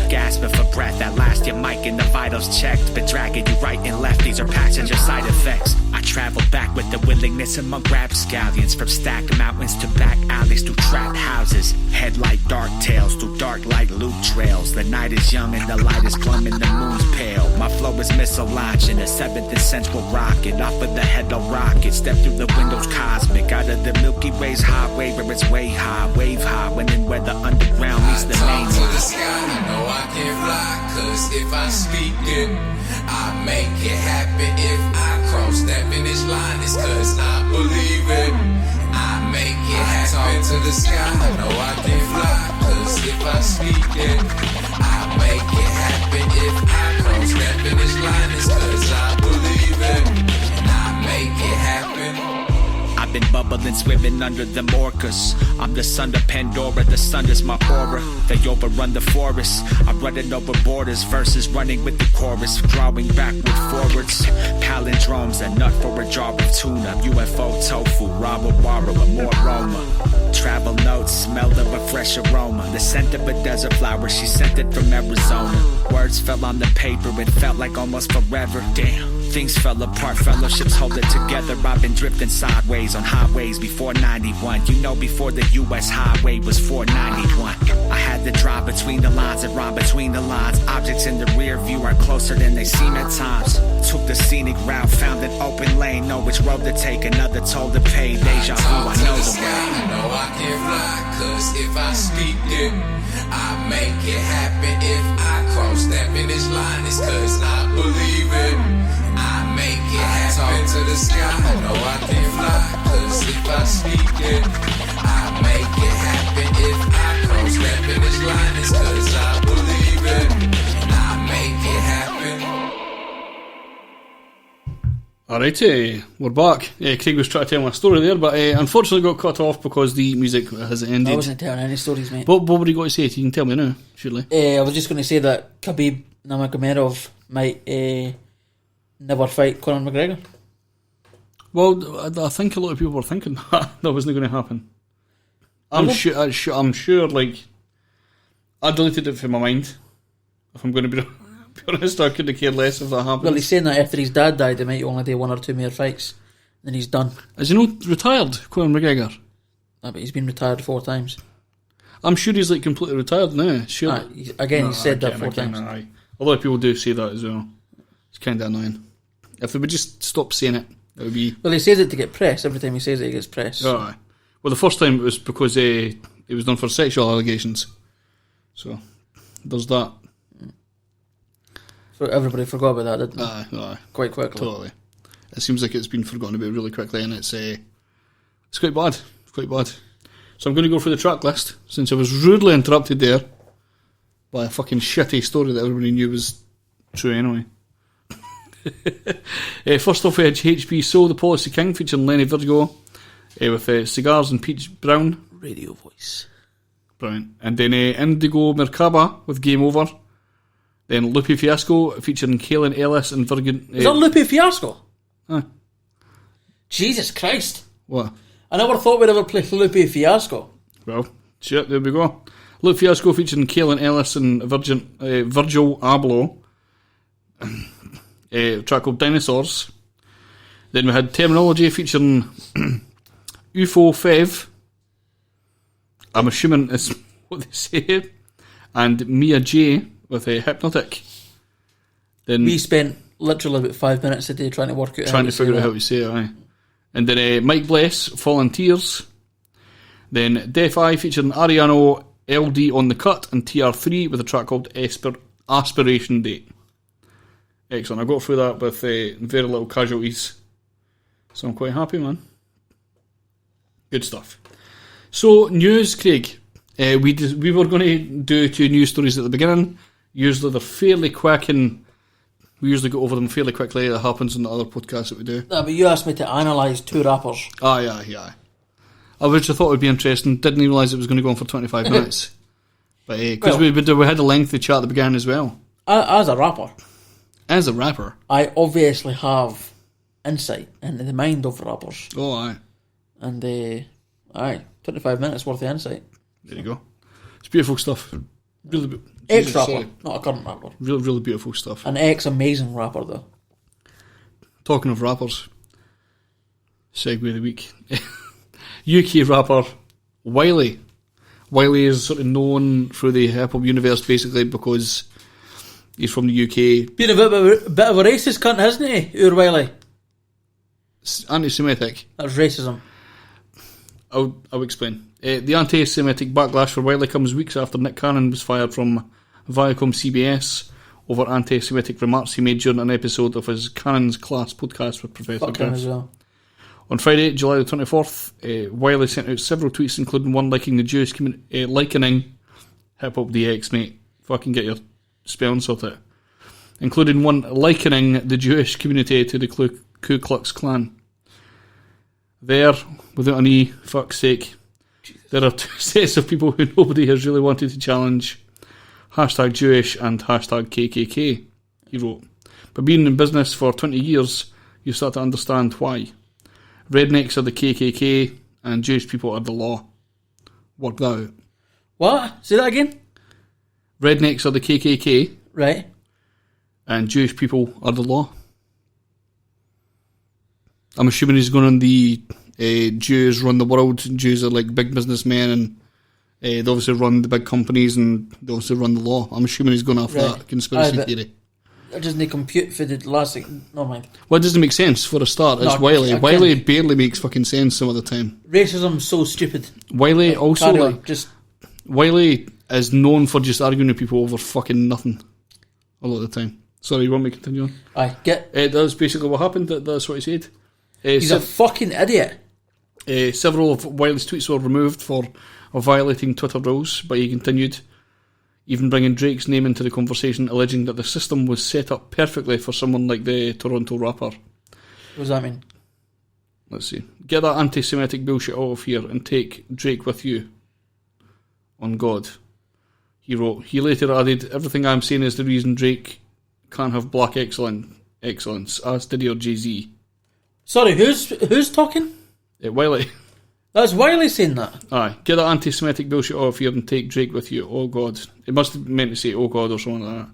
Gasping for breath, at last your mic and the vitals checked. Been dragging you right and left, these are passenger side effects. I traveled back with the willingness among rapscallions. From stacked mountains to back alleys through trapped houses. Headlight dark tales through dark light loop trails. The night is young and the light is plumb and the moon's pale. My flow is misaligned in the 7th and central rocket. Off of the head of rocket, step through the windows cosmic. Out of the Milky Way's highway where it's way high, wave high. When and where the underground meets the main to the sky, I know I can fly, cause if I speak it, I make it happen. If I cross that finish line, it's cause I believe it. I make it happen. To the sky, I know I can fly, cause if I speak it, I make it happen. If I cross that finish line, it's cause I believe it. And I make it happen. I've been bubbling, swimming under them orcas. I'm the son of Pandora, the sun is my aura. They overrun the forest, I'm running over borders. Verses running with the chorus, drawing backward forwards. Palindromes, a nut for a jar of tuna. UFO tofu, wara with more aroma. Travel notes, smell of a fresh aroma. The scent of a desert flower, she sent it from Arizona. Words fell on the paper, it felt like almost forever. Damn. Things fell apart, fellowships hold it together. I've been drifting sideways on highways before 91. You know, before the US highway was 491. I had to drive between the lines and rhyme between the lines. Objects in the rear view are closer than they seem at times. Took the scenic route, found an open lane. Know which road to take, another toll to pay. Deja vu, I know the way. I know I can fly, cause if I speak it, I make it happen. If I cross that finish line, it's cause I believe it. I make it happen. Talk to the sky, no I can't fly, cause if I speak it, I make it happen. If I cross that finish line, it's cause I believe it, and I make it happen. Alrighty, we're back. Craig was trying to tell my story there, but unfortunately got cut off because the music has ended. I wasn't telling any stories, mate. What were you going to say? You can tell me now, surely. I was just going to say that Khabib Nurmagomedov might never fight Conor McGregor. Well, I think a lot of people were thinking that wasn't going to happen. I'm sure, like, I deleted it from my mind. If I'm going to be honest, I couldn't care less if that happens. Well, he's saying that after his dad died, he might only do 1 or 2 more fights, then he's done. Is he not retired, Conor McGregor? No, but he's been retired 4 times. I'm sure he's like completely retired now. Sure. He said that 4 times. A lot of people do say that as well. It's kind of annoying. If they would just stop saying it, it would be... Well, he says it to get press. Every time he says it, he gets press. Oh, aye. Well, the first time it was because it was done for sexual allegations. So, there's that. So everybody forgot about that, didn't they? Aye. Quite quickly. Totally. It seems like it's been forgotten about really quickly, and it's quite bad. It's quite bad. So I'm going to go through the track list, since I was rudely interrupted there by a fucking shitty story that everybody knew was true anyway. First off, we had HP Soul, the Policy King, featuring Lenny Virgo, with Cigars and Peach Brown. Radio voice. Brilliant. And then Indigomerkaba with Game Over. Then Lupe Fiasco, featuring Kaelin, Ellis and Virgil. Is that Lupe Fiasco? Aye. Jesus Christ. What? I never thought we'd ever play Lupe Fiasco. Well, shit, there we go. Lupe Fiasco featuring Kaelin, Ellis and Virgil Abloh. A track called Dinosaurs. Then we had Termanology featuring UFO Fev. I'm assuming it's what they say. And Mia J with a Hypnotiq. Then we spent literally about 5 minutes a day trying to work out trying to figure out how to say it, aye. And then Mike Bles, Fallen Tears. Then Def I featuring Ariano, LDontheCut and TR3 with a track called Aspiration Date. Excellent. I got through that with very little casualties. So I'm quite happy, man. Good stuff. So, news, Craig. We were going to do 2 news stories at the beginning. Usually they're fairly quick and we usually go over them fairly quickly. That happens in the other podcasts that we do. No, but you asked me to analyse 2 rappers. Aye. I which I thought would be interesting. Didn't realise it was going to go on for 25 minutes. But because we had a lengthy chat at the beginning as well. As a rapper. As a rapper? I obviously have insight into the mind of rappers. Oh, aye. And, 25 minutes worth of insight. There you go. It's beautiful stuff. Really Ex-rapper, not a current rapper. Really beautiful stuff. An ex-amazing rapper, though. Talking of rappers, segue of the week. UK rapper Wiley. Wiley is sort of known through the hip-hop universe basically because he's from the UK. Been a bit of a racist cunt, hasn't he, Wiley? Anti-Semitic. That's racism. I'll explain. The anti-Semitic backlash for Wiley comes weeks after Nick Cannon was fired from Viacom CBS over anti-Semitic remarks he made during an episode of his Cannon's Class podcast with Professor Griff. As well. On Friday, July the 24th, Wiley sent out several tweets, including one liking the Jewish community, likening hip-hop DX, mate. Fucking get your spelling sorted. Including one likening the Jewish community to the Ku Klux Klan. There, without any fuck's sake, there are 2 sets of people who nobody has really wanted to challenge. Hashtag Jewish and hashtag KKK, he wrote. But being in business for 20 years, you start to understand why. Rednecks are the KKK and Jewish people are the law. Work that out. What? Say that again? Rednecks are the KKK. Right. And Jewish people are the law. I'm assuming he's going on the Jews run the world. Jews are like big businessmen and they obviously run the big companies and they obviously run the law. I'm assuming he's going off that conspiracy theory. It doesn't compute for the last thing. No mind. Well, it doesn't make sense for a start. It's Wiley. Wiley barely makes fucking sense some of the time. Racism's so stupid. Wiley also Wiley is known for just arguing with people over fucking nothing a lot of the time. Sorry, you want me to continue on? Aye, that's basically what happened. That's what he said. He's a fucking idiot. Several of Wiley's tweets were removed for violating Twitter rules, but he continued, even bringing Drake's name into the conversation, alleging that the system was set up perfectly for someone like the Toronto rapper. What does that mean? Let's see. Get that anti-Semitic bullshit out of here and take Drake with you. On God. He wrote. He later added, everything I'm saying is the reason Drake can't have black excellence, as did your Jay-Z. Sorry, who's talking? Wiley. That's Wiley saying that. Aye. Get that anti-Semitic bullshit off here and take Drake with you. Oh God. It must have meant to say oh God or something like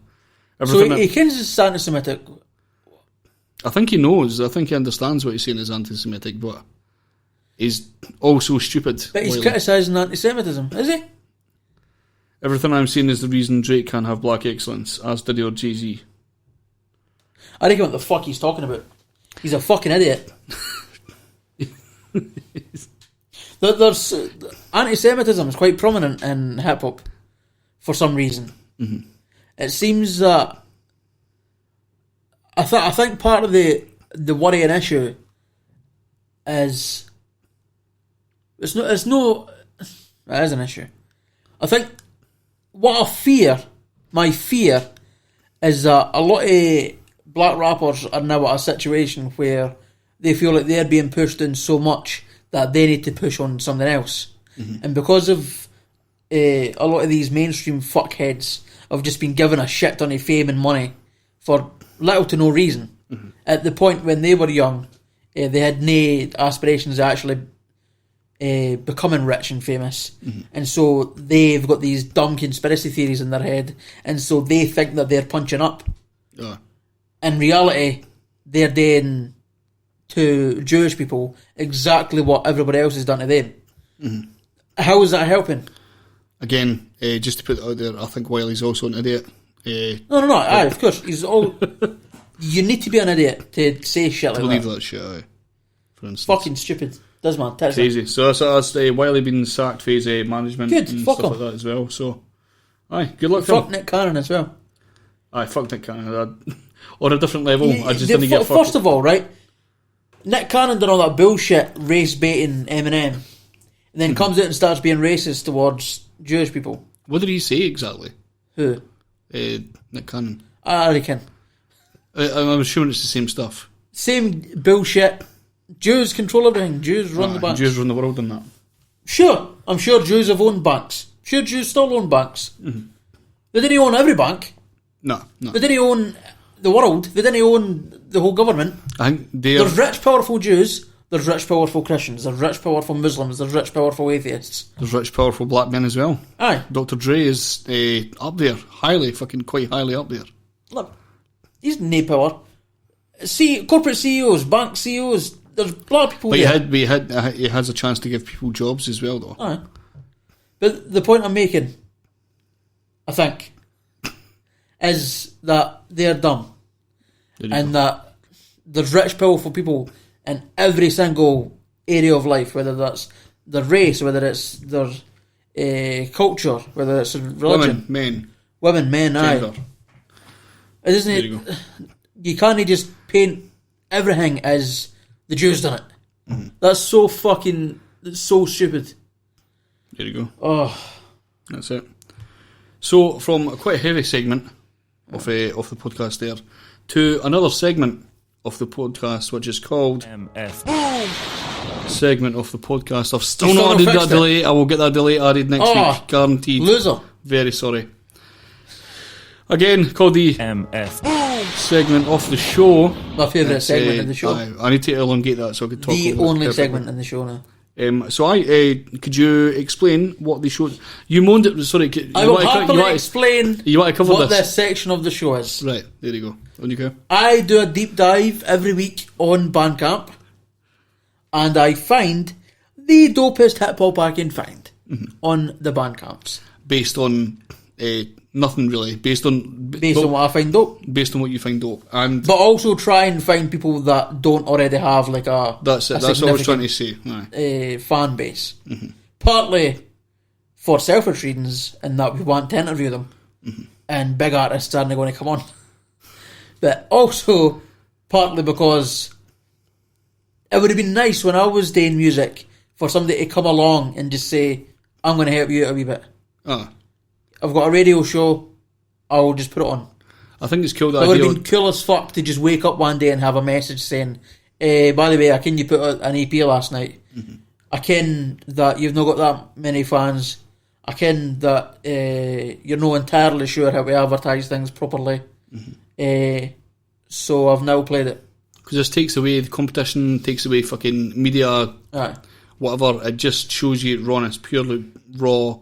that. So he thinks it's anti-Semitic. I think he knows. I think he understands what he's saying is anti-Semitic, but he's also stupid. But he's criticising anti-Semitism, is he? Everything I'm saying is the reason Drake can't have black excellence, as did your Jay-Z. I don't know what the fuck he's talking about. He's a fucking idiot. There's anti-Semitism is quite prominent in hip hop for some reason. Mm-hmm. It seems that I think part of the worrying issue is it is an issue. I think my fear is that a lot of black rappers are now at a situation where they feel like they're being pushed in so much that they need to push on something else. Mm-hmm. And because of a lot of these mainstream fuckheads have just been given a shit ton of fame and money for little to no reason. Mm-hmm. At the point when they were young, they had no aspirations of actually becoming rich and famous. Mm-hmm. And so they've got these dumb conspiracy theories in their head, and so they think that they're punching up. In reality, they're doing to Jewish people exactly what everybody else has done to them. Mm-hmm. How is that helping? Again, just to put it out there, I think Wiley's also an idiot. No. Aye, of course. He's all. You need to be an idiot to say shit like that. Believe that shit, aye. For instance. Fucking stupid. Does man. Crazy. So that's Wiley being sacked for his management good, and fuck stuff him. like that as well. So, aye, good luck to fuck him. Nick Cannon as well. Aye, fuck Nick Cannon. On a different level, I just didn't get First of all, right, Nick Cannon did all that bullshit race baiting Eminem, and then comes out and starts being racist towards Jewish people. What did he say exactly? Who? Nick Cannon. I reckon. I'm assuming it's the same stuff. Same bullshit. Jews control everything. Jews run the banks. Jews run the world in that. Sure. I'm sure Jews have owned banks. Sure, Jews still own banks. Mm-hmm. They didn't own every bank. No. They didn't own the world. They didn't own the whole government. I think there's rich, powerful Jews. There's rich, powerful Christians. There's rich, powerful Muslims. There's rich, powerful atheists. There's rich, powerful black men as well. Aye. Dr. Dre is up there. Quite highly up there. Look, he's no power. Corporate CEOs, bank CEOs, there's black people there. But he has a chance to give people jobs as well, though. Aye. But the point I'm making, I think, is that they're dumb. And that there's rich, powerful people in every single area of life, whether that's their race, whether it's their culture, whether it's religion. Women, men, gender. Aye. Isn't it? You can't just paint everything as the Jews done it. Mm-hmm. That's so stupid. There you go. Oh. That's it. So, from a quite heavy segment of the podcast there, to another segment of the podcast, which is called segment of the podcast. I've still not added that delay. I will get that delay added next week, guaranteed. Loser. Very sorry. Again, called the segment of the show. My favourite segment in the show. I need to elongate that so I can talk. The only segment in the show now. Could you explain what the show? You moaned it. Sorry, I will happily explain. You want to cover what this section of the show is? Right, there you go. On you go. I do a deep dive every week on Bandcamp, and I find the dopest hip hop I can find on the Bandcamps. Based on nothing really. Based on what I find dope. Based on what you find dope, but also try and find people that don't already have like a. That's it. That's what I was trying to say. Fan base, partly for selfish reasons, in that we want to interview them, and big artists aren't going to come on. But also, partly because it would have been nice when I was doing music for somebody to come along and just say, I'm going to help you out a wee bit. I've got a radio show, I'll just put it on. I think it's cool that It would have been cool as fuck to just wake up one day and have a message saying, by the way, I ken you put out an EP last night. I ken that you've not got that many fans. I ken that you're not entirely sure how to advertise things properly. So I've now played it. Because this takes away the competition, takes away fucking media, whatever. It just shows you rawness, purely raw.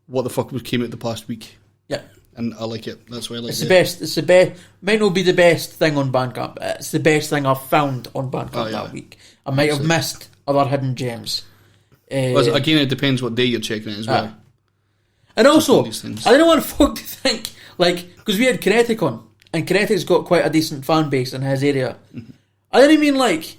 What the fuck came out the past week. Yeah. And I like it. That's why I like it. It's the best. It's the best. Might not be the best thing on Bandcamp, but it's the best thing I've found on Bandcamp that week. I might have missed other hidden gems. Well, again, it depends what day you're checking it as well. And also, I don't want folk to think, like, because we had Kinetic on, and Kinetic's got quite a decent fan base in his area. I didn't mean, like,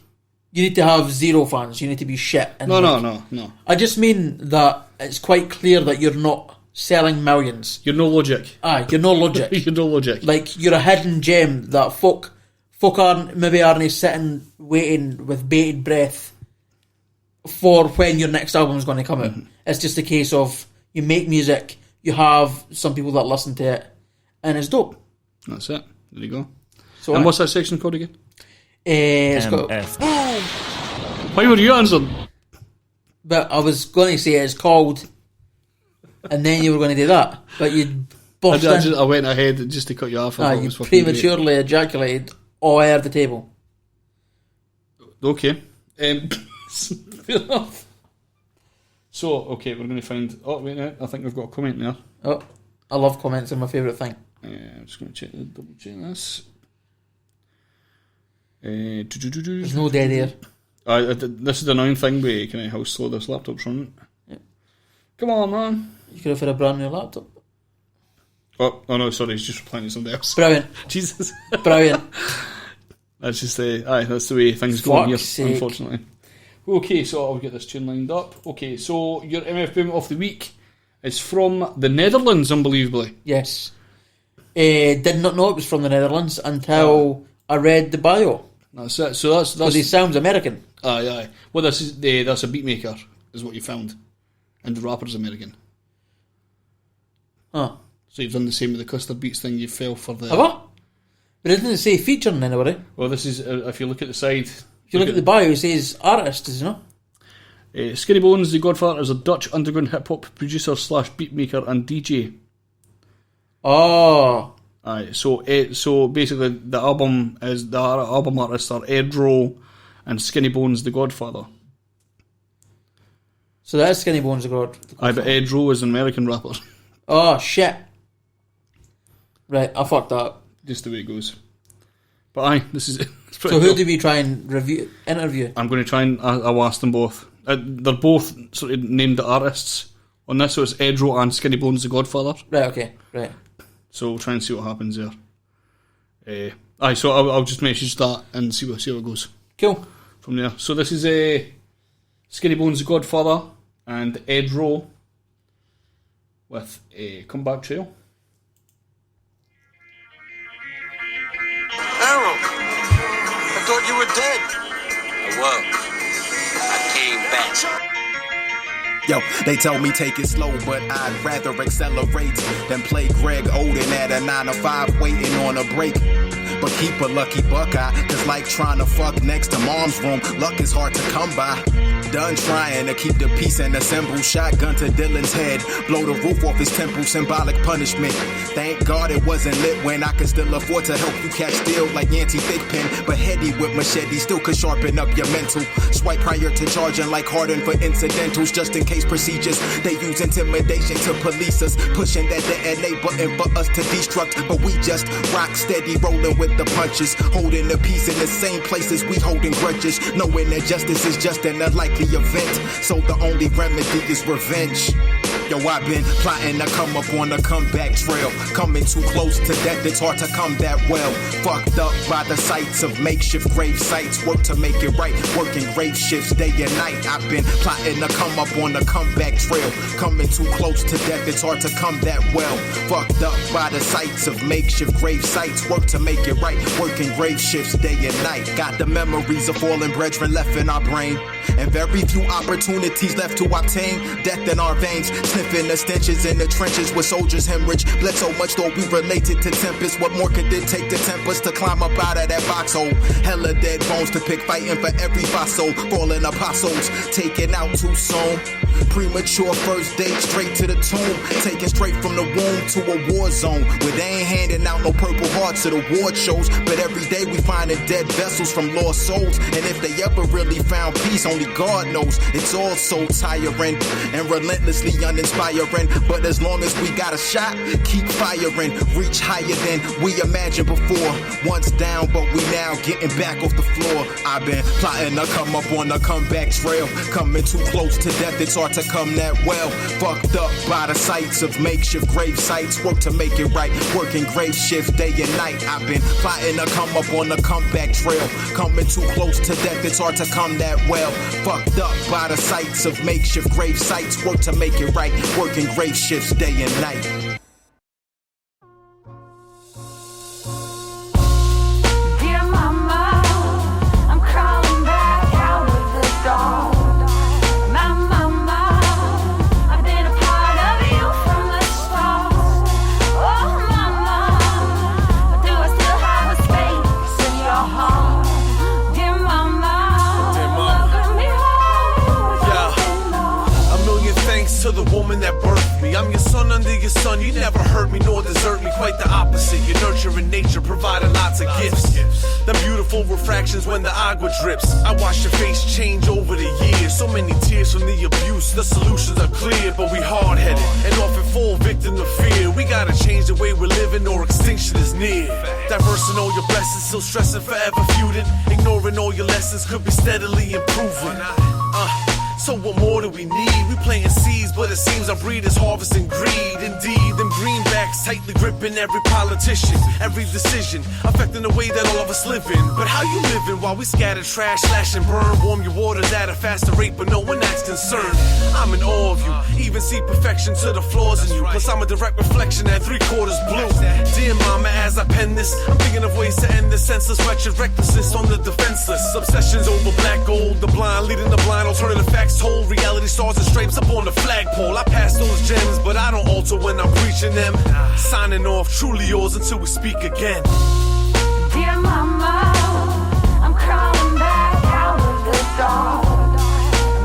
you need to have 0 fans, you need to be shit. And No. I just mean that it's quite clear that you're not selling millions. You're no Logic. You're no Logic. You're no Logic. Like, you're a hidden gem that folk aren't sitting waiting with bated breath for when your next album is going to come out. It's just a case of you make music, you have some people that listen to it, and it's dope. That's it. There you go. So and what's that section called again? It's got... Why were you answering? But I was going to say it's called, and then you were going to do that, but you burst in. I went ahead just to cut you off. You prematurely ejaculated all air the table. Okay. Fair enough. So, okay, we're going to find... Oh, wait, no, I think we've got a comment there. Oh, I love comments, they're my favourite thing. I'm just going to double check this. There's no dead air. This is the annoying thing with kind of how slow this laptop's running. Yeah. Come on, man. You could have had a brand new laptop. Oh no, sorry, he's just replying to somebody else. Brilliant. Jesus. Brilliant. That's just that's the way things go here, sake. Unfortunately. Okay, so I'll get this tune lined up. Okay, so your MF Boom of the week is from the Netherlands, unbelievably. Yes. Did not know it was from the Netherlands until I read the bio. That's it. So that's because he sounds American. Aye. Well, that's a beat maker, is what you found, and the rapper's American. Huh. So you've done the same with the custard beats thing. You fell for the. Have I? But it didn't say featuring anybody. Well, this is if you look at the side. If you look at the bio, it says artist, does it not? Skinny Bones, the Godfather, is a Dutch underground hip hop producer / beat maker and DJ. Oh. Aye, so basically the album artists are Edro and Skinny Bones, the Godfather. So that is Skinny Bones, the Godfather. Aye, but Edro is an American rapper. Oh shit! Right, I fucked that up. Just the way it goes. But aye, this is it. So who do we try and interview? I'm going to try and I'll ask them both. They're both sort of named the artists on this, so it's Edro and Skinny Bones, the Godfather. Right. Okay. Right. So we'll try and see what happens there. So I'll just message that and see how it goes. Cool. From there. So this is Skinny Bones, the Godfather, and Edro with a Comeback Trail. Errol, I thought you were dead. I was. I came back. Yo, they told me take it slow, but I'd rather accelerate than play Greg Oden at a 9 to 5 waiting on a break. But keep a lucky Buckeye, cause like trying to fuck next to mom's room, luck is hard to come by. Done trying to keep the peace and assemble. Shotgun to Dylan's head, blow the roof off his temple, symbolic punishment. Thank God it wasn't lit when I could still afford to help you catch steel like Yancey Thickpen. But heady with machete still could sharpen up your mental. Swipe prior to charging like Harden for incidentals, just in case procedures. They use intimidation to police us, pushing that DNA button for us to destruct. But we just rock steady, rolling with the punches, holding the peace in the same places we holding grudges, knowing that justice is just an unlikely event, so the only remedy is revenge. Yo, I've been plotting to come up on the comeback trail. Coming too close to death, it's hard to come that well. Fucked up by the sights of makeshift grave sites. Work to make it right, working grave shifts day and night. I've been plotting to come up on the comeback trail. Coming too close to death, it's hard to come that well. Fucked up by the sights of makeshift grave sites. Work to make it right, working grave shifts day and night. Got the memories of fallen brethren left in our brain, and very few opportunities left to obtain. Death in our veins, sniffing the stenches in the trenches where soldiers hemorrhage. Bled so much though we related to Tempest. What more could it take to tempt us to climb up out of that foxhole? Hella dead bones to pick, fighting for every fossil. Fallen apostles, taken out too soon. Premature first date straight to the tomb. Taken straight from the womb to a war zone, where they ain't handing out no purple hearts at award shows. But every day we finding dead vessels from lost souls. And if they ever really found peace, only God knows. It's all so tiring and relentlessly uninspiring. But as long as we got a shot, keep firing. Reach higher than we imagined before. Once down, but we now getting back off the floor. I've been plotting to come up on the comeback trail. Coming too close to death, it's hard to come that well. Fucked up by the sights of makeshift grave sites. Work to make it right, working grave shifts day and night. I've been plotting to come up on the comeback trail. Coming too close to death, it's hard to come that well. Fucked up by the sights of makeshift grave sites. Work to make it right, working grave shifts day and night. Dear mama, I'm crawling back out of the dawn. My mama, I've been a part of you from the start. Oh mama, do I still have a space in your heart? Dear mama, welcome me home. A million thanks to the woman that birthed me. I'm your son under your sun. You never hurt me nor desert me. Quite the opposite. You're nurturing nature, providing lots of gifts. The beautiful refractions when the agua drips. I watch your face change over the years. So many tears from the abuse. The solutions are clear, but we hard-headed and often fall victim to fear. We gotta change the way we're living or extinction is near. Diverse in all your blessings, still stressing, forever feuding. Ignoring all your lessons, could be steadily improving. So what more do we need? We planting seeds, but it seems our breed is harvesting greed. Indeed, them greenbacks tightly gripping every politician, every decision, affecting the way that all of us living. But how you living while we scatter trash, slash and burn? Warm your waters at a faster rate, but no one acts concerned. I'm in awe of you, even see perfection to the flaws in you. Plus I'm a direct reflection at 3/4 blue. Dear mama, as I pen this, I'm thinking of ways to end this senseless, wretched recklessness on the defenseless. Obsessions over black gold, the blind leading the blind, alternative facts told. Reality stars and stripes up on the flagpole. I pass those gems, but I don't alter when I'm preaching them. Signing off, truly yours until we speak again. Dear mama, I'm crawling back out of the dawn.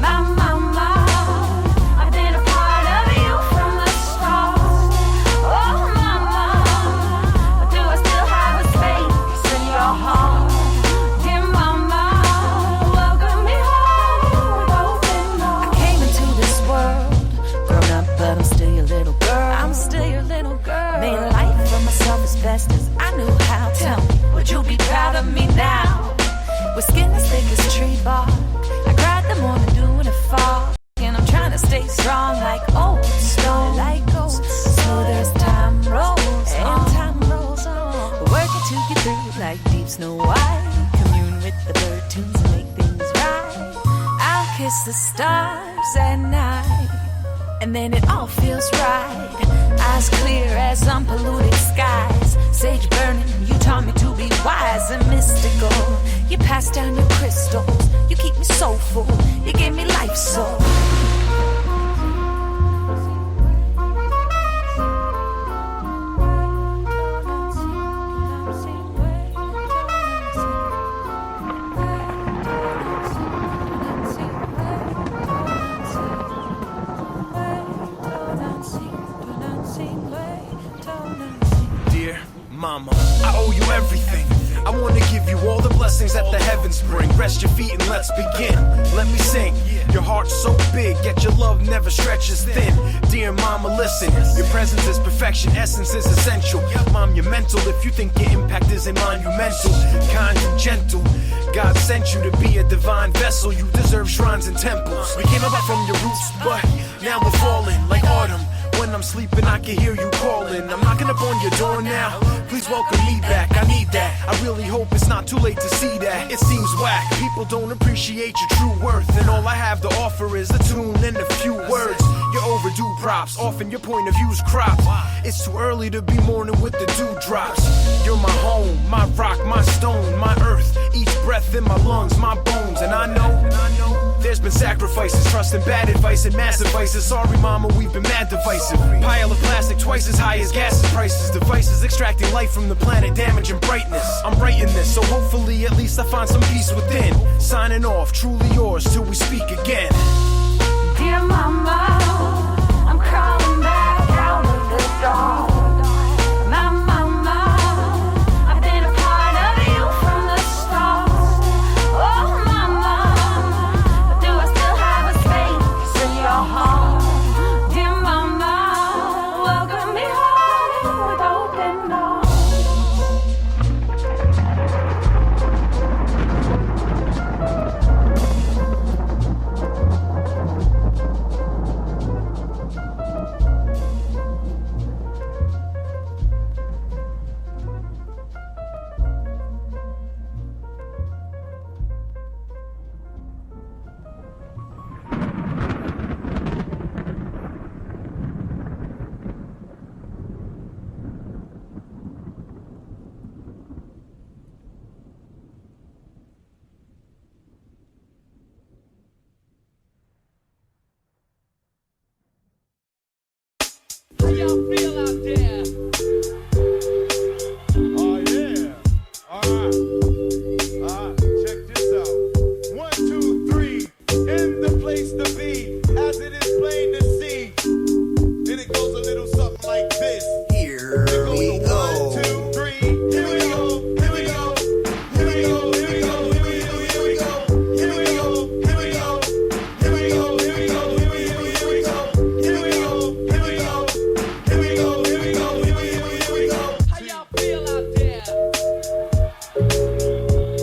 My mama, I've been a part of you from the start. Oh mama, do I still have a space in your heart? Dear mama, welcome me home with open arms. I came into this world, grown up, but I'm still your little girl. I'm still your little girl. Made life for myself as best as I knew how. Tell me, would you be proud of me now? With skin as thick as tree bark, I cried the morning dew in the fall, and I'm trying to stay strong like old stone. So there's time rolls on, and time rolls on. We're working to get through like deep Snow White. Commune with the bird tunes and make things right. I'll kiss the stars at night, and then it all feels right. Eyes clear as unpolluted skies. Sage burning, you taught me to be wise and mystical. You passed down your crystals, you keep me so full. You gave me life soul. Mama, I owe you everything. I want to give you all the blessings that the heavens bring. Rest your feet and let's begin. Let me sing. Your heart's so big, yet your love never stretches thin. Dear mama, listen. Your presence is perfection, essence is essential. Mom, you're mental if you think your impact isn't monumental. Kind and gentle. God sent you to be a divine vessel. You deserve shrines and temples. We came about from your roots, but now we're falling like autumn. When I'm sleeping, I can hear you calling. I'm knocking up on your door now. Please welcome me back, I need that. I really hope it's not too late to see that. It seems whack, people don't appreciate your true worth, and all I have to offer is a tune and a few words. You're overdue props, often your point of view's cropped. It's too early to be mourning with the dewdrops. You're my home, my rock, my stone, my earth. Each breath in my lungs, my bones. And I know there's been sacrifices, trust and bad advice and massive vices. Sorry mama, we've been mad divisive. Pile of plastic twice as high as gas prices. Devices extracting light from the planet, damaging brightness. I'm writing this, so hopefully at least I find some peace within. Signing off, truly yours till we speak again. Dear mama, I'm crawling back out of the dark. My mama, I've been a part of you from the start. Oh mama, do I still have a space in your heart? Dear mama, welcome me home with open arms. How y'all feel out there? Oh yeah. Alright. Check this out. 1, 2, 3. In the place to be, as it is plain to see. Then it goes a little something like this. Here we go. 1, 2, 3. Here we go. Here we go. Here we go. Here we go. Here we go. Here we go. Here we go. Here we go. Here we go. Here we go. Here we go. Here we go. Here we go. Here we go. Here we go. Here we go. Here we go. How y'all feel out there?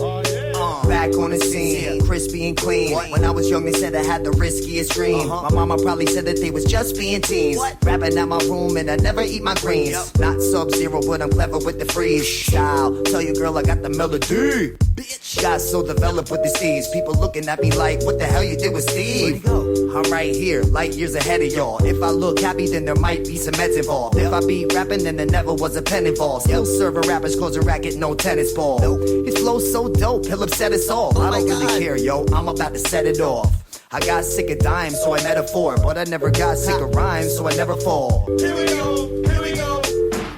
Oh yeah. Back on the scene, crispy and clean. When I was young, they said I had the riskiest dream. My mama probably said that they was just being teens. Rapping out my room and I never eat my greens. Not Sub-Zero, but I'm clever with the freeze style. Tell you, girl, I got the melody. Bitch, got so developed with the steeds. People looking at me like, what the hell you did with Steve? I'm right here, light years ahead of y'all. If I look happy, then there might be some meds involved. If I be rapping, then there never was a pen involved. Still serving rappers, close a racket, no tennis ball. His flow's so dope, he'll upset us all. I don't really care, yo, I'm about to set it off. I got sick of dimes, so I metaphor. But I never got sick of rhymes, so I never fall. Here we go. Here we go.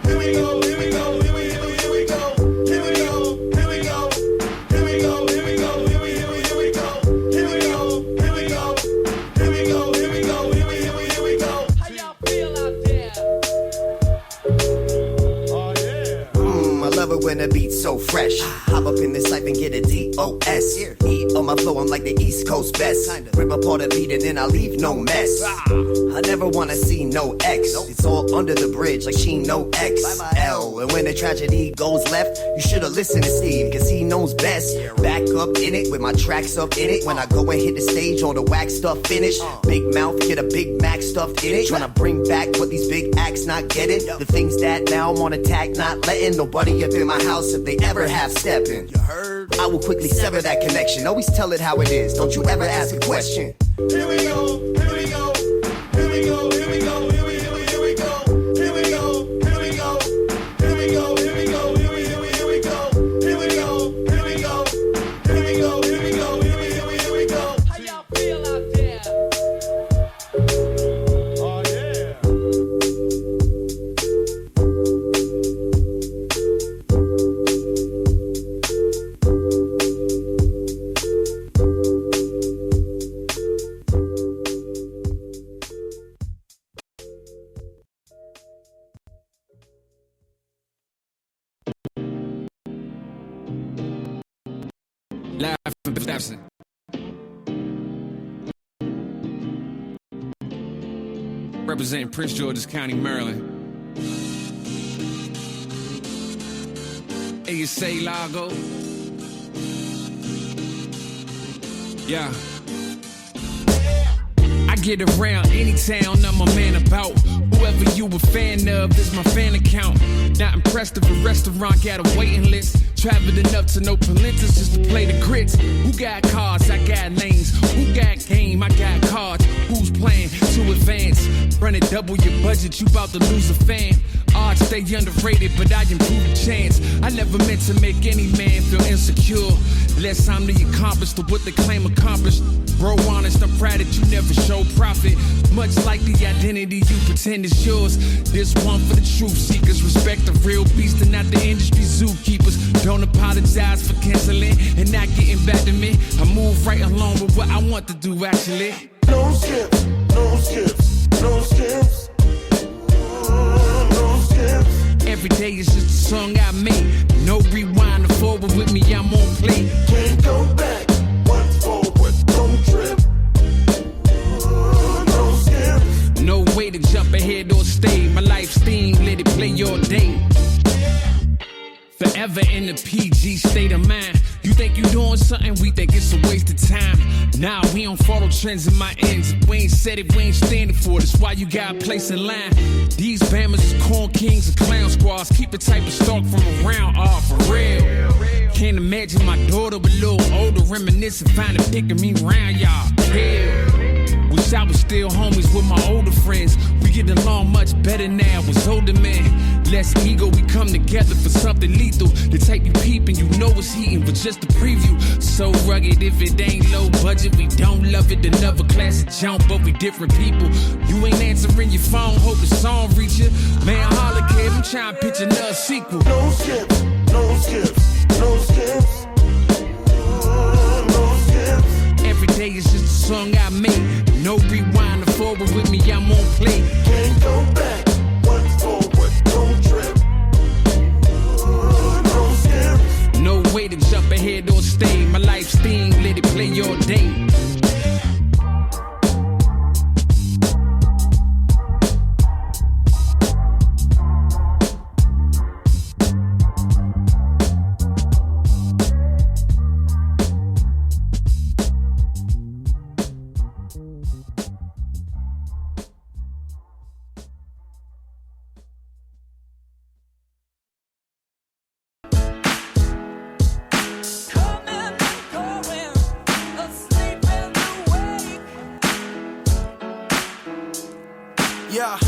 Here we go. Here we go. Here we go. Here we go. Here we go. Here we go. Here we go. Here we go. Here we go. Here we go. Here we go. Here we go. Here we go. Here we go. Here we go. How y'all feel out there? Oh yeah. I love it when the beat's so fresh. Hop up in this life and get a DOS. Eat on my flow, I'm like the East Coast best. Rip apart a beat and then I leave no mess. I never wanna see no X. It's all under the bridge like she no XL. And when the tragedy goes left, you should've listened to Steve, cause he knows best. Back up in it with my tracks up in it. When I go and hit the stage, all the wax stuff finished. Big mouth, get a Big Mac stuffed in it. Tryna bring back what these big acts not getting. The things that now I'm on attack, not letting nobody up in my house if they ever have stepping. You heard? I will quickly sever that connection. Always tell it how it is. Don't you ever ask a question. Here we go. Here we go. Here we go. Here we go. Here we go. Here we go. Here we go. Here we go. Here we go. Here we go. Here we go. Here we go. Here we go. Here we go. Here we go. Here we go. Here we go. How y'all feel out there? Oh yeah. Live from Predominance. Representing Prince George's County, Maryland. ASA Lago. Yeah. I get around any town I'm a man about. Whoever you a fan of is my fan account. Not impressed if a restaurant got a waiting list. Traveled enough to know Palentas just to play the grits. Who got cars? I got lanes. Who got game? I got cards. Who's playing to advance? Running double your budget, you about to lose a fan. Odds stay underrated, but I improve the chance. I never meant to make any man feel insecure. Less time to accomplish to what they claim accomplished. Bro, honest, I'm proud that you never show profit. Much like the identity you pretend is yours. This one for the truth seekers. Respect the real beast and not the industry zookeepers. Don't apologize for canceling and not getting back to me. I move right along with what I want to do actually. No skips, no skips, no skips. No skips. Every day is just a song I made. No rewind or forward with me, I'm on play. Can't go back, one forward, don't trip. No skips. No way to jump ahead or stay. My life's theme, let it play all day. Forever in the PG state of mind. You think you doing something, we think it's a waste of time. Nah, we don't follow trends in my ends. If we ain't said it, we ain't standing for it. That's why you got a place in line. These bammers is corn kings and clown squads. Keep the type of stalk from around, for real. Can't imagine my daughter a little older, reminiscing, finding picking me round, y'all. Hell, wish I was still homies with my older friends. We get along much better now as older men. Less ego, we come together for something lethal. The type you peep and you know it's heating, but just a preview. So rugged, if it ain't low budget, we don't love it. Another classic jump, but we different people. You ain't answering your phone, hope the song reach you. Man, holla kid, I'm trying to pitch another sequel. No skips, no skips, no skips. No skips. Every day is just a song I made. No rewind or forward with me, I'm on play. Can't go back, one forward, don't trip. No skips. No way to jump ahead or stay. My life's theme, let it play all day. Yeah,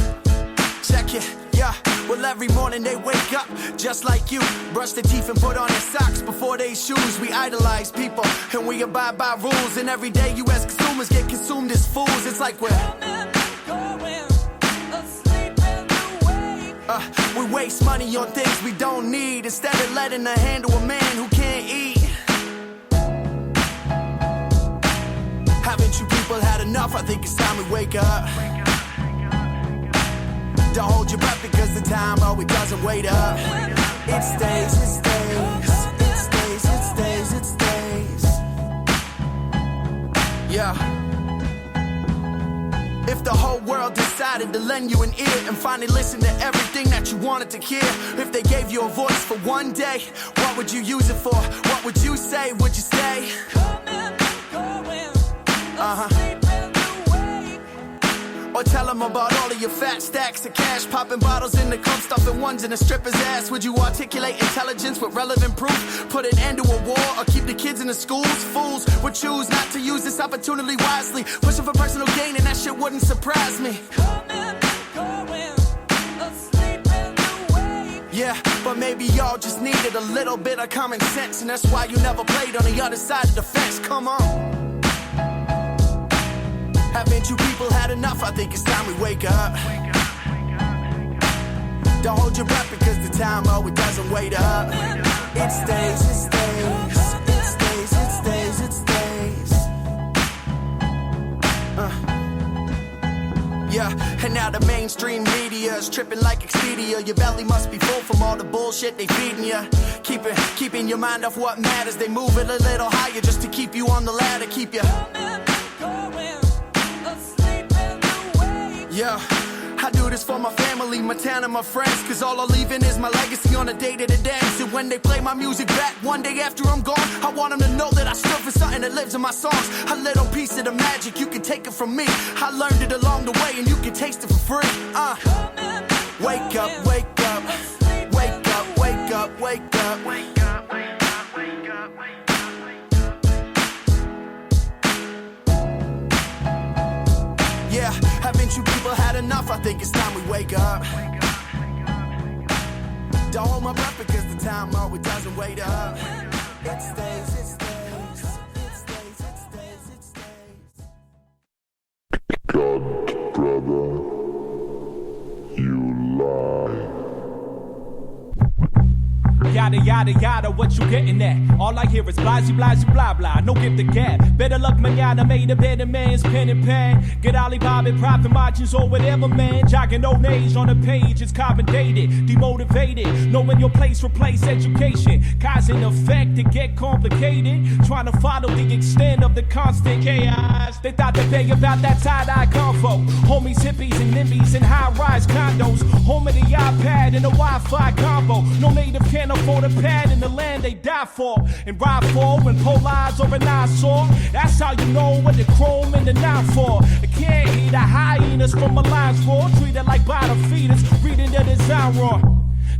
check it, yeah. Well, every morning they wake up just like you. Brush their teeth and put on their socks before they shoes. We idolize people and we abide by rules. And every day you as consumers get consumed as fools. It's like we waste money on things we don't need instead of letting her handle a man who can't eat. Haven't you people had enough? I think it's time we wake up. Don't hold your breath because the time, oh, it doesn't wait up. It stays, it stays, it stays, it stays, it stays. Yeah. If the whole world decided to lend you an ear and finally listen to everything that you wanted to hear, if they gave you a voice for one day, what would you use it for? What would you say? Would you stay? Or tell them about all of your fat stacks of cash, popping bottles in the club, stuffing ones in a stripper's ass. Would you articulate intelligence with relevant proof? Put an end to a war or keep the kids in the schools? Fools would choose not to use this opportunity wisely, pushing for personal gain, and that shit wouldn't surprise me. Yeah, but maybe y'all just needed a little bit of common sense, and that's why you never played on the other side of the fence. Come on. Haven't you people had enough? I think it's time we wake up. Don't hold your breath because the time, oh, it doesn't wait up. It stays, it stays, it stays, it stays, it stays. Yeah, and now the mainstream media is tripping like Expedia. Your belly must be full from all the bullshit they feeding you. Keeping your mind off what matters. They move it a little higher just to keep you on the ladder, keep you. Yeah, I do this for my family, my town and my friends, cause all I'm leaving is my legacy on a day to dance. And when they play my music back one day after I'm gone, I want them to know that I stood for something that lives in my songs. A little piece of the magic, you can take it from me. I learned it along the way and you can taste it for free. Wake up, wake up, wake up, wake up, wake up, wake up, wake up, wake up, wake up. Yeah, haven't you people had enough? I think it's time we wake up. Don't hold my breath because the time always doesn't wait up. It stays, it stays, it stays, it stays, it stays. God, brother, you lie. Yada yada yada, what you getting at? All I hear is blasey blasey blah blah. No give the gab. Better luck manana made a better man's pen and pen. Get Alibaba profit margins or whatever, man. Jogging old age on the page, it's carbon dated, demotivated. Knowing your place replace education. Cause in effect it get complicated. Trying to follow the extent of the constant chaos. They thought that they about that tie-dye convo. Homies, hippies, and nimbies in high-rise condos. Home of the iPad and the Wi-Fi combo. No native can afford a pad in the land they die for and ride for and polarize or an eyesore. That's how you know what the chrome and the 9-4. I can't hear the hyenas from a line's for. Treated like bottom feeders, reading the design raw.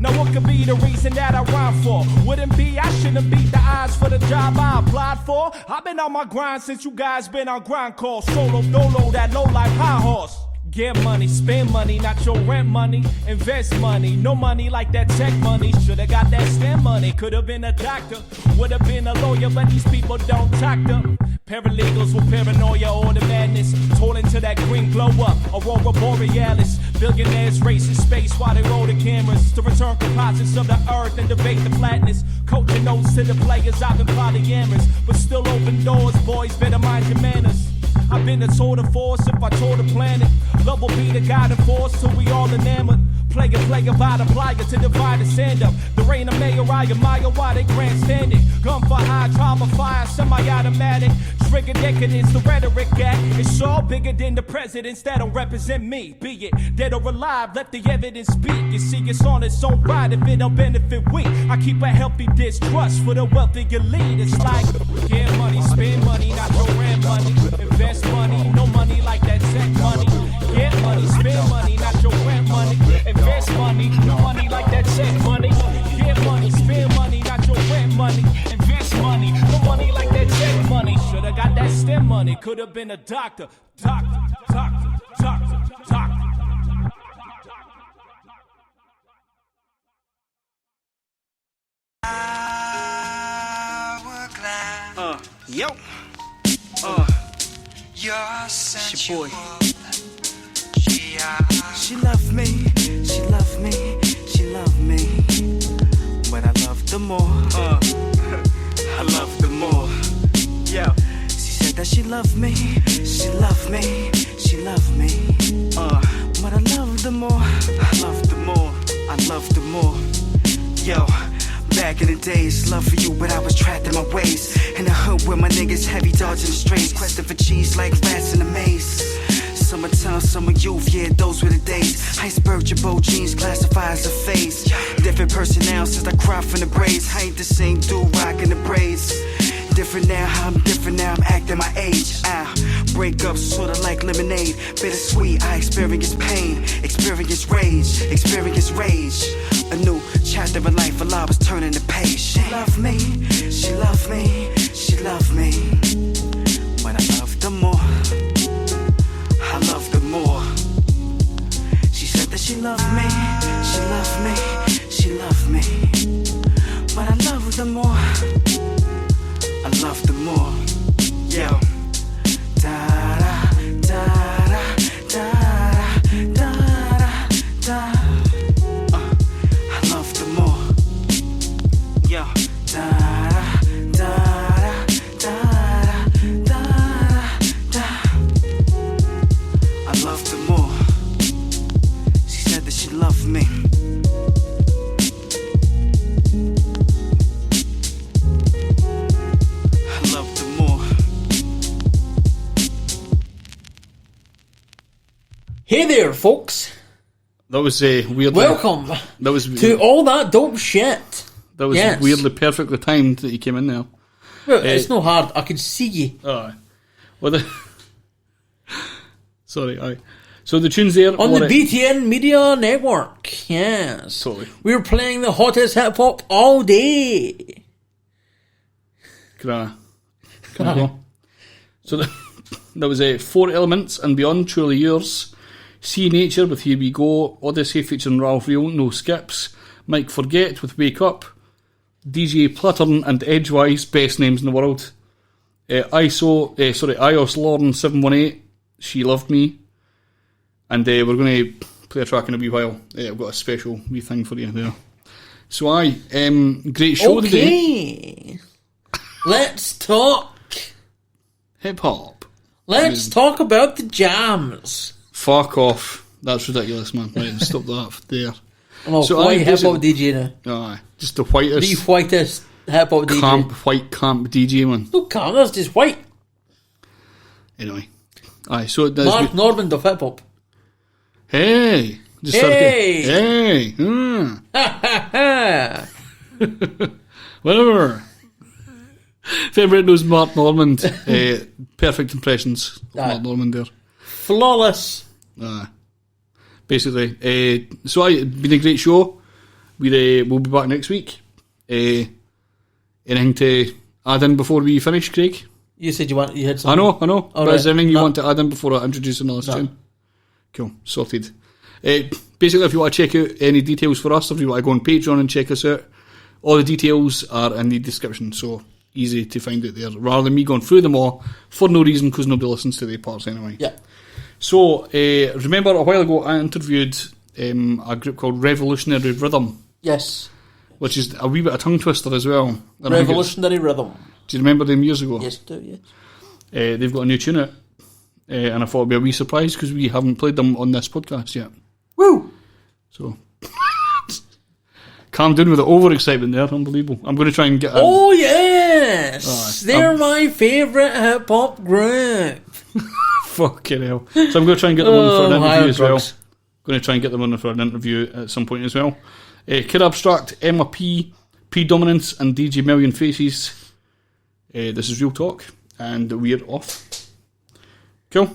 Now what could be the reason that I rhyme for? Wouldn't be I shouldn't beat the odds for the job I applied for. I've been on my grind since you guys been on grind call. Solo dolo, that low life high horse. Get money, spend money, not your rent money. Invest money, no money like that tech money. Should've got that STEM money. Could've been a doctor, would've been a lawyer, but these people don't talk them. Paralegals with paranoia or the madness. Toiling to that green glow up, aurora borealis. Billionaires race in space while they roll the cameras to return composites of the earth and debate the flatness. Coaching notes to the players, I've been polyamorous, but still open doors, boys, better mind your manners. I've been a tour de force if I tour the planet. Love will be the guiding force till we all enamored. Player, by the plier to divide and stand up. The reign of mayor, I admire why they grandstanding. Gun for high, trauma fire, semi-automatic. Trigger decadence, the rhetoric act. It's all bigger than the presidents that don't represent me. Be it dead or alive, let the evidence speak. You see, it's on its own right if it don't benefit we. I keep a healthy distrust for the wealthy elite. It's like, get money, spend money, not your rent money. Invest money, no money like that tech money. Get money, spend money, not your rent money. Invest money, no money like that tech money. Get money, spend money, not your rent money. Invest money, no money like that tech money. Should've got that STEM money, could've been a doctor. Doctor, doctor, doctor, doctor. Yo. It's your boy. She loved me, she loved me, she loved me. But I loved her more. I loved her more. Yeah. She said that she loved me, she loved me, she loved me. But I loved her more. I loved her more. I loved her more. Yo. Back in the days, love for you, but I was trapped in my ways. In the hood where my niggas heavy dodging the strays, questing for cheese like rats in a maze. Summertime, summer youth, yeah, those were the days. Iceberg, Jabot jeans, classified as a phase. Different person now since I cried from the braids. I ain't the same dude rocking the braids. Different now, I'm different now, I'm acting my age. Breakups sorta like lemonade. Bittersweet, I experience pain, experience rage, experience rage. A new chapter of life, while I was turning the page. She loved me, she loved me, she loved me. But I loved her more. I loved her more. She said that she loved me, she loved me, she loved me. But I loved her more. I loved her more. Yo. Da da da da da da da. I loved her more. Yo. Da da da da da da. I loved her more. She said that she loved me. Hey there, folks. That was weirdly... Welcome that was to all that dope shit. That was weirdly perfectly timed that you came in there. Well, it's no hard. I can see you. Aye. Well, sorry, aye. So the tunes there... On the BTN Media Network, yes. Totally. We're playing the hottest hip-hop all day. Can I go? So there was 4 Elements and Beyond, Truly Yours. See Nature with Here We Go. Oddisee featuring Ralph Real, No Skips. Mike Forgette with Wake Up. DJ Platurn and Edgewize, best names in the world. IosLAUREN 718, She Loved Me. And we're going to play a track in a wee while. I've got a special wee thing for you there. So great show today. Let's talk hip hop. Let's talk about the jams. Fuck off. That's ridiculous, man. Right, stop that there. I'm a white hip hop DJ now. Aye, just the whitest. The whitest hip hop DJ. White camp DJ, man. No camp, that's just white. Anyway. Aye, so it does. Mark Norman of hip hop. Hey. Just hey. Whatever. If everybody knows Mark Norman, perfect impressions of Mark Norman there. Flawless. Basically. So it's been a great show. We'll be back next week. Anything to add in before we finish, Craig? You said you had something. I know. But is there anything you want to add in before I introduce the last tune? Cool, sorted. Basically, if you want to check out any details for us, if you want to go on Patreon and check us out, all the details are in the description, so easy to find out there, rather than me going through them all for no reason, because nobody listens to the parts anyway. Yeah. So, remember a while ago I interviewed a group called Revolutionary Rhythm. Yes. Which is a wee bit of tongue twister as well. Revolutionary Rhythm. Do you remember them years ago? Yes, I do, yes. They've got a new tune out. And I thought it'd be a wee surprise because we haven't played them on this podcast yet. Woo! So, calm down with the overexcitement there. Unbelievable. I'm going to try and get. Oh yes, they're my favourite hip hop group. Fucking hell! So I'm going to try and get them on for an interview as well. Going to try and get them on for an interview at some point as well. Kid Abstrakt, Emapea, Predominance, and DJ Million Faces. This is Real Talk, and we're off. Cool.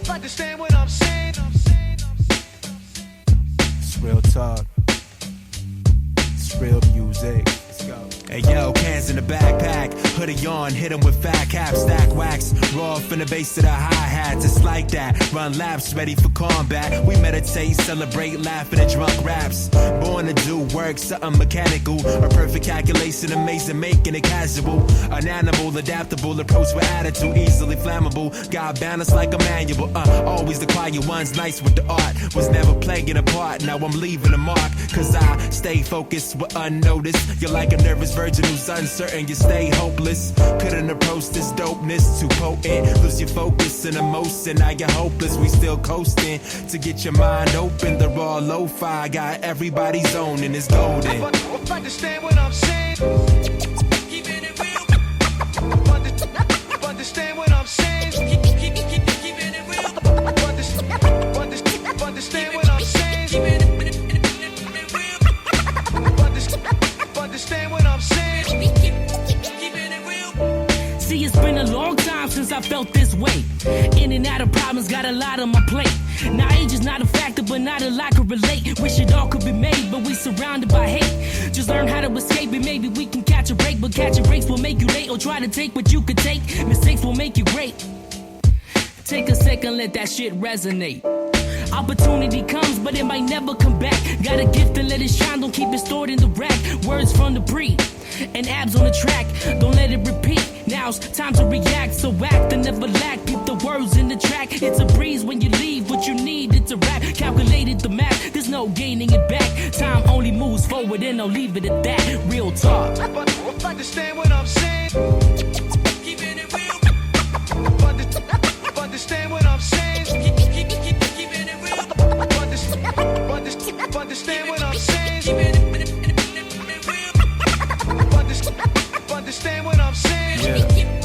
Understand what I'm saying? It's real talk. It's real music. Let's go. Hey yo, cans in the backpack, hoodie on, hit 'em with fat caps, stack wax, raw from the base to the hi-hat, just like that, run laps, ready for combat, we meditate, celebrate, laughing at drunk raps, born to do work, something mechanical, a perfect calculation, amazing, making it casual, an animal, adaptable, approach with attitude, easily flammable, got balance like a manual, always the quiet ones, nice with the art, was never playing a part, now I'm leaving a mark, cause I stay focused with unnoticed, you're like a nervous virgin who's uncertain, you stay hopeless. Couldn't approach this dopeness, too potent. Lose your focus and emotion, now you're hopeless. We still coasting to get your mind open. The raw lo-fi got everybody zoning, it's golden. Understand what I'm saying? Keeping it real. Understand what I'm saying? Keeping it real. Understand what I'm saying? Keeping it real. Understand what I'm saying? Keeping it real. See, it's been a long time since I felt this way. In and out of problems, got a lot on my plate. Now age is not a factor, but not a lot could relate. Wish it all could be made, but we surrounded by hate. Just learn how to escape it, maybe we can catch a break. But catching breaks will make you late, or try to take what you could take. Mistakes will make you great. Take a second, let that shit resonate. Opportunity comes, but it might never come back. Got a gift to let it shine, don't keep it stored in the rack. Words from the pre, and abs on the track. Don't let it repeat, now's time to react. So act and never lack, keep the words in the track. It's a breeze when you leave, what you need, it's a rap. Calculated the math, there's no gaining it back. Time only moves forward and I'll leave it at that. Real talk. Understand what I'm saying? Keeping it real. Understand what I'm saying? Understand what I'm saying? understand what I'm saying? Yeah.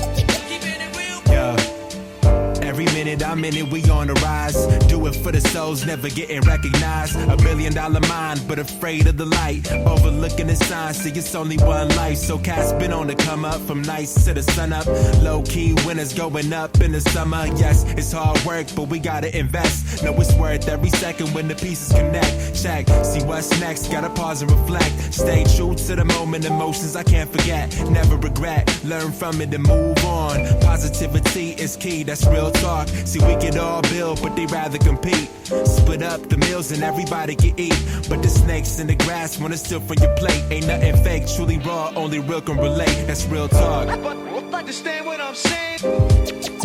Every minute I'm in it, we on the rise. Do it for the souls, never getting recognized. $1 billion mind, but afraid of the light. Overlooking the signs, see it's only one life. So cats been on the come up, from nights to the sun up. Low key winners going up in the summer. Yes, it's hard work, but we gotta invest. Know it's worth every second when the pieces connect. Check, see what's next, gotta pause and reflect. Stay true to the moment, emotions I can't forget. Never regret, learn from it and move on. Positivity is key, that's real talk. See, we can all build, but they rather compete. Split up the meals and everybody can eat. But the snakes in the grass wanna steal from your plate. Ain't nothing fake, truly raw, only real can relate. That's real talk. Understand what I'm saying?